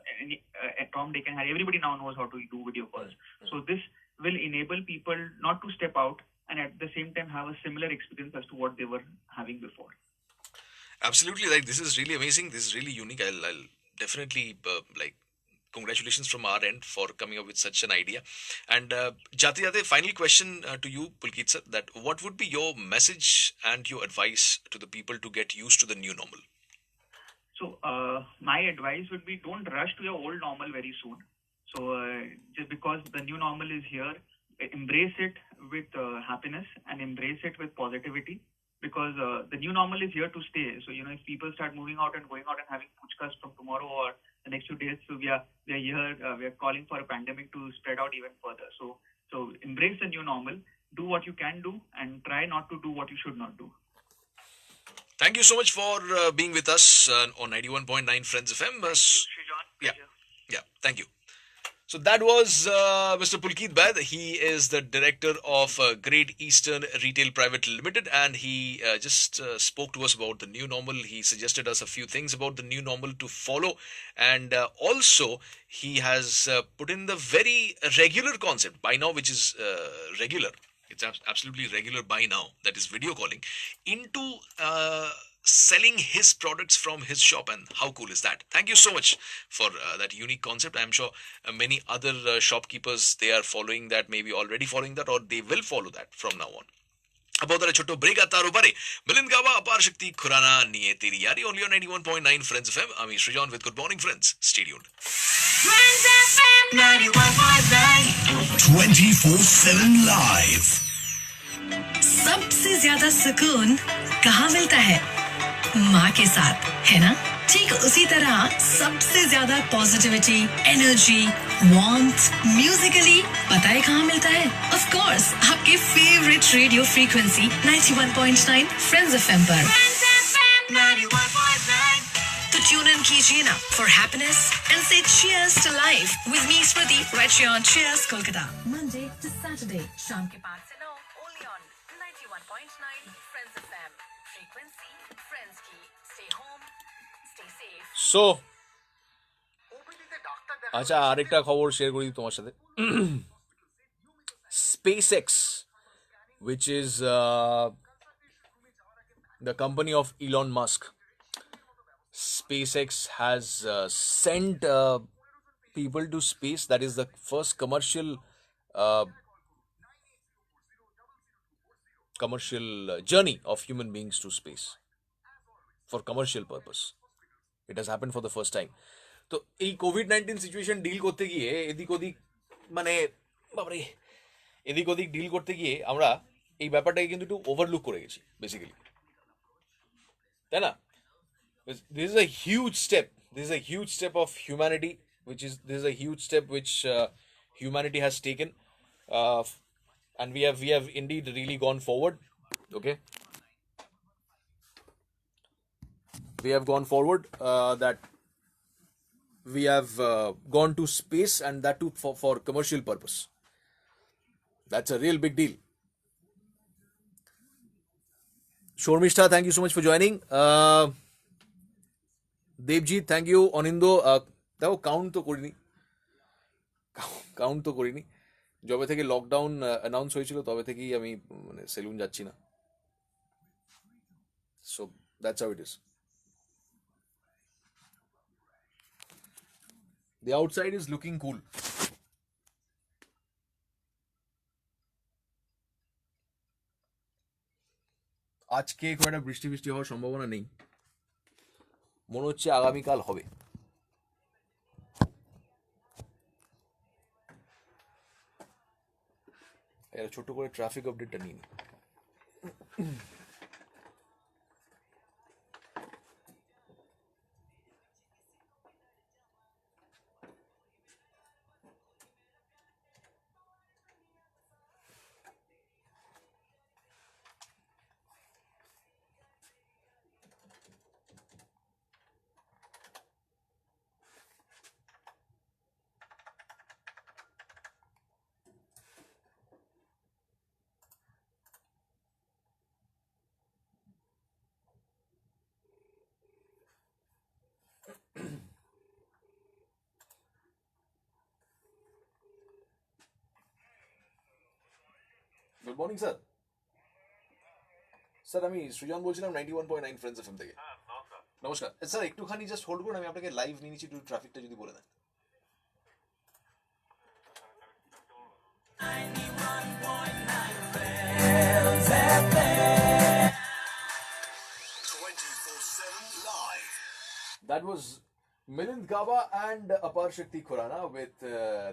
Tom, Dick, and Harry, everybody now knows how to do video calls. So this will enable people not to step out and at the same time have a similar experience as to what they were having before. Absolutely, like this is really amazing. This is really unique. I'll definitely congratulations from our end for coming up with such an idea. And Jate, final question to you, Pulkit sir, that what would be your message and your advice to the people to get used to the new normal? So my advice would be don't rush to your old normal very soon. So just because the new normal is here, embrace it with happiness and embrace it with positivity. Because the new normal is here to stay. So, if people start moving out and going out and having puchkas from tomorrow or the next few days, so we are here, we are calling for a pandemic to spread out even further. So embrace the new normal, do what you can do and try not to do what you should not do. Thank you so much for being with us on 91.9 Friends FM. Yeah, thank you. So that was Mr. Pulkit Baid. He is the director of Great Eastern Retail Private Limited, and he just spoke to us about the new normal. He suggested us a few things about the new normal to follow, and also he has put in the very regular concept by now, which is regular. It's absolutely regular by now. That is video calling into selling his products from his shop. And how cool is that? Thank you so much for that unique concept. I'm sure many other shopkeepers, they are following that, maybe already following that, or they will follow that from now on. About the chotto break ataru bare Milind Gawa Apar Shakti Khurana Niye Teri Yari, only on 91.9 Friends FM. I'm Srijan with Good Morning Friends. Stay tuned. Friends FM 91.9 24/7 live. सबसे ज्यादा सुकून कहाँ मिलता है? माँ के साथ, है ना? ठीक उसी तरह सबसे ज्यादा पॉजिटिविटी, एनर्जी, वार्मथ, म्यूजिकली पता है कहाँ मिलता है? ऑफ कोर्स आपके favourite radio frequency 91.9 Friends FM पर। तो ट्यून इन कीजिए ना for happiness and say cheers to life with me Smriti right here on Cheers Kolkata, Monday to Saturday शाम के 5 से 9 only on 91.9 Friends FM. Frequency Friends की। Stay home, stay safe. So, আচ্ছা আরেকটা খবর শেয়ার করি তোমার সাথে। SpaceX, which is the company of Elon Musk. SpaceX has sent people to space. That is the first commercial journey of human beings to space for commercial purpose. It has happened for the first time. তো এই COVID-19 situation deal করতে গিয়ে এদিক ওদিক মানে বাবারে এদিক ওদিক ডিল করতে গিয়ে আমরা এই ব্যাপারটাকে কিন্তু একটু ওভারলুক করে গেছি বেসিক্যালি, তাই না? This is a huge step. This is a huge step of humanity, this is a huge step which humanity has taken, and we have indeed really gone forward. Okay, we have gone forward. That we have gone to space, and that too for commercial purpose. That's a real big deal. Shormishta, thank you so much for joining. Devjit, thank you. Anindo, দেখো count তো করিনি যবে থেকে lockdown announce হয়েছিল তবে থেকেই আমি মানে সেলুন যাচ্ছি না, so that's how it is. The outside is looking cool. আজকে খুব একটা বৃষ্টি হওয়ার সম্ভাবনা নেই, মনে হচ্ছে আগামীকাল হবে। এর ছোট করে ট্রাফিক আপডেটটা নিন। Good morning sir. স্যার আমি সৃজন বলছিলাম 91.9 ফ্রেন্ডস এফএম থেকে। নমস্কার স্যার, একটুখানি জাস্ট হোল্ড করুন, আমি আপনাকে লাইভ নিয়ে নিচ্ছি, একটু ট্রাফিকটা যদি বলে দেন। That was Milind Gaba and Apar Shakti Khurana with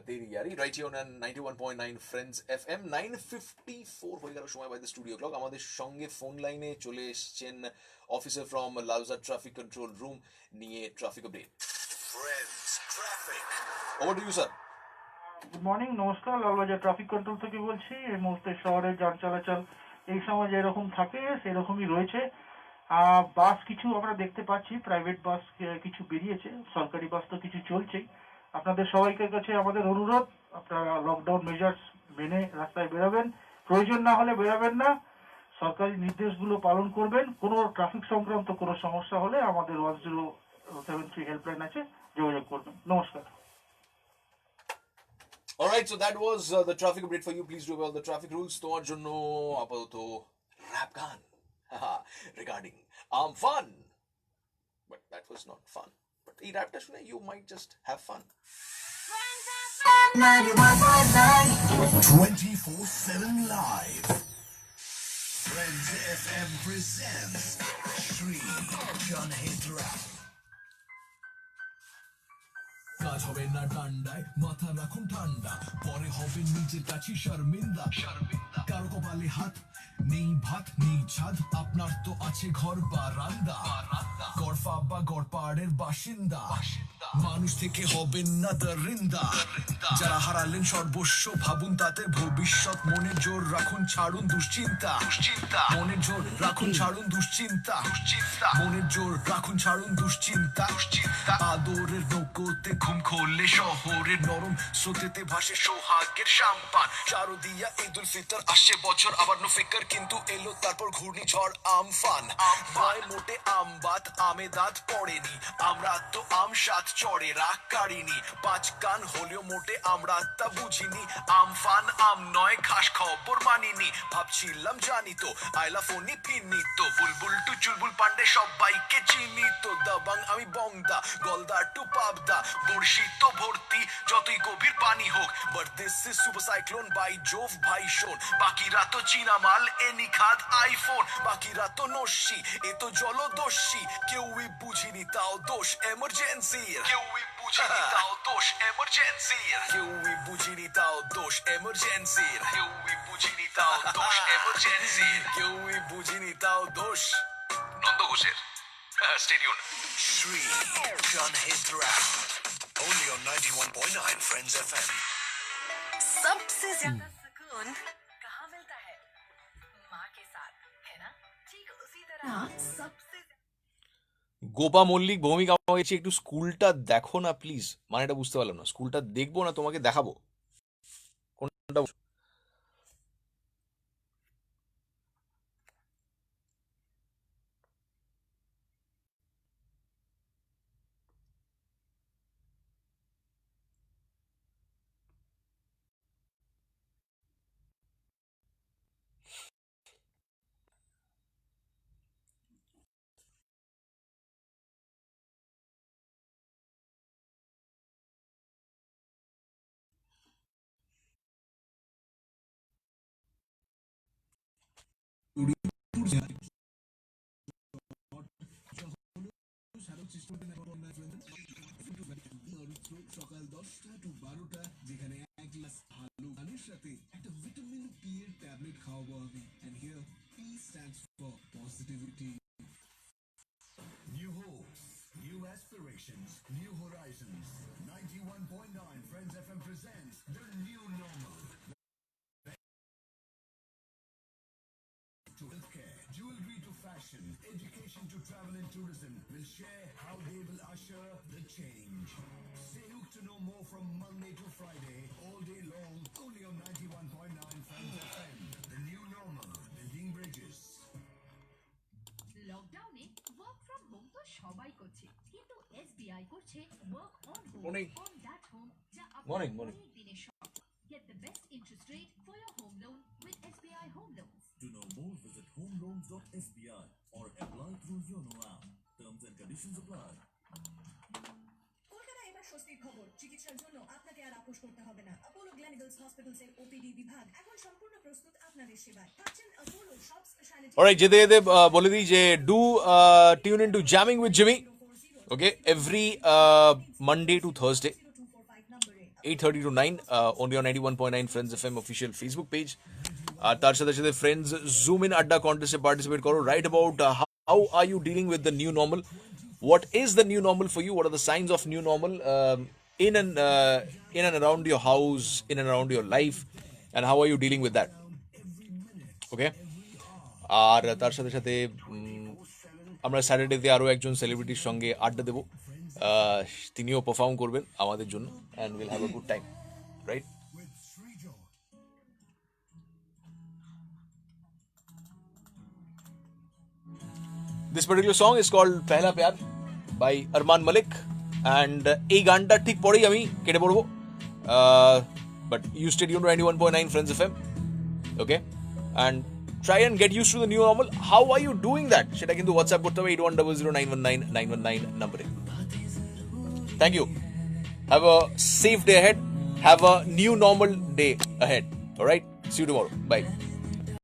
Teri Yari right here on 91.9 Friends FM. 9:54 হয়ে গেল সময় বাই দ্য স্টুডিও ক্লক। আমাদের সঙ্গে ফোন লাইনে চলে এসেছেন অফিসার ফ্রম লালজা ট্রাফিক কন্ট্রোল রুম নিয়ে traffic update. Friends Traffic. Over to you sir. Good morning, নমস্কার। লালবাজার ট্রাফিক কন্ট্রোল থেকে বলছি। এই মুহূর্তে শহরে যান চলাচল এই সময় যেরকম থাকে সেরকমই রয়েছে। বাস কিছু আমরা দেখতে পাচ্ছি, প্রাইভেট বাস কিছু বেরিয়েছে, সরকারি বাস তো কিছু চলছেই। আপনাদের সবাইকে কাছে আমাদের অনুরোধ, আপনারা লকডাউন মেজার্স মেনে রাস্তায় বেরোবেন, প্রয়োজন না হলে বেরোবেন না, সরকারি নির্দেশগুলো পালন করবেন। কোনো ট্রাফিক সংক্রান্ত কোনো সমস্যা হলে আমাদের 1073 হেল্পলাইন আছে, যোগাযোগ করবেন। নমস্কার। Alright, so that was the traffic update for you. Please do all the traffic rules. তোমার জন্য আপাতত rap গান regarding arm fun. But that was not fun. But এই rapটা শুনে you might just have fun. 24/7 live. Friends FM presents Shri Janhit Rap. কাজ হবে না ডান্ডায়, মাথা রাখুন ঠান্ডা, পরে হবে নিজের কাছে শর্মিন্দা। কারো কপালে হাত নেই, ভাত নেই ছাদ, আপনার তো আছে ঘর বারান্দা, গড়ফা বা গড়পাড়ের বাসিন্দা, মানুষ থেকে হবেন না দরিন্দা। যারা হারালেন সর্বস্ব ভাবুন তাতে ভবিষ্যৎ, মনে জোর রাখুন ছাড়ুন দুশ্চিন্তা, মনের জোর রাখুন ছাড়ুন দুশ্চিন্তা, মনের জোর রাখুন ছাড়ুন দুশ্চিন্তা। আদরের নৌকোতে ঘুম খোলে শহরের নরম স্রোতেতে ভাসে সোহাগের সাম্পান, শারদিয়া ঈদুল ফিতর আসছে বছর আবার নো ফিকার, কিন্তু এলো তারপর ঘূর্ণিঝড় আমফান। ভয় মোটে আমবাত আমে দাঁত পড়েনি, আমরা তো আম সাত চড়ে রাগ কারিনি, 5 কান হলেও মোটে আমরা তা বুঝিনি, আমফান আম নয় খাস খবর মানিনি, ভাবছিলাম জানি তো আইলাফোনি ফিরনি তো, বুলবুল টু চুলবুল পান্ডে সবাইকে চিনি তো, দাবাং আমি বংদা গলদা টু পাবদা, বর্ষি তো ভর্তি যতই গভীর পানি হোক, but this is super cyclone by Jove ভাই শোন, বাকিরা তো চীনা মাল এ নিখাদ আইফোন, বাকিরা তো নস্যি এ তো জলদস্যি, কেউই বুঝিনি তাও দোষ এমার্জেন্সির, কেউই বুঝিনি তাও দোষ এমার্জেন্সির, কেউই বুঝিনি তাও দোষ এমার্জেন্সির, কেউই বুঝিনি তাও দোষ এমার্জেন্সির, কেউই বুঝিনি তাও দোষ নন্দ ঘোষের। Stay tuned. Shri John Hidra. Only on 91.9 Friends FM. सबसे ज्यादा सुकून कहाँ मिलता है? माँ के साथ, है ना? ठीक उसी तरह सबसे গোপা মল্লিক ভূমিকা হয়েছে, একটু স্কুলটা দেখো না প্লিজ। মানে এটা বুঝতে পারলাম না, স্কুলটা দেখবো না তোমাকে দেখাবো? কোনটা? সকাল 10টা to 12টা, যেখানে এক গ্লাস ভালো গানের সাথে একটা ভিটামিন পি এর ট্যাবলেট খাওয়াবো আমি। And here P stands for positivity. New hopes, new aspirations, new horizons. 91.9 Friends FM presents the new normal. To healthcare, jewelry to fashion, education to travel and tourism, will share how they will usher the change. Stay hooked to know more from Monday to Friday, all day long, only on 91.9 Friends FM. The new normal, building bridges. লকডাউনে work from home তো সবাই করছে, কিন্তু SBI করছে work on home, Morning. On that home, যা Morning, আপনার morning. অনেক দিনের শখ। Get the best interest rate for your home loan with SBI Home Loans. To know more, visit homeloans.sbi or apply through YONO app. Terms and conditions apply. Kolkata এবার স্বস্তির খবর, চিকিৎসার জন্য আপনাকে আর আপোষ করতে হবে না। অ্যাপোলো গ্ল্যানিগলস হসপিটালসের ওপিডি বিভাগ এখন সম্পূর্ণ প্রস্তুত আপনাদের সেবায়। থাকছেন অ্যাপোলো সব স্পেশালিটি। অলরাইট, যেতে যেতে বলে দিই যে do tune in to jamming with Jimmy, okay, every Monday to Thursday 8:30 to 9 only on 91.9 Friends FM official Facebook page. আর তার সাথে সাথে ফ্রেন্ডস জুম ইন আড্ডা কন্টেস্টে পার্টিসিপেট করো, right about how are you dealing with the new normal, what is the new normal for you, what are the signs of new normal in and around your house, in and around your life, and how are you dealing with that, okay? আর তার সাথে সাথে আমরা স্যাটারডেতে আরও একজন সেলিব্রিটির সঙ্গে আড্ডা দেবো, তিনিও পারফর্ম করবেন আমাদের জন্য, and will have a good time, right? This particular song is called Pehla Pyar by Arman Malik, and এই গানটা ঠিক পরেই আমি কেটে পড়বো, but you stay tuned to 91.9 Friends FM, okay? And try and get used to the new normal. How are you doing that? সেটা কিন্তু WhatsApp করতে হবে 8100919919 নম্বরে। Thank you. Have a safe day ahead. Have a new normal day ahead. All right? See you tomorrow. Bye.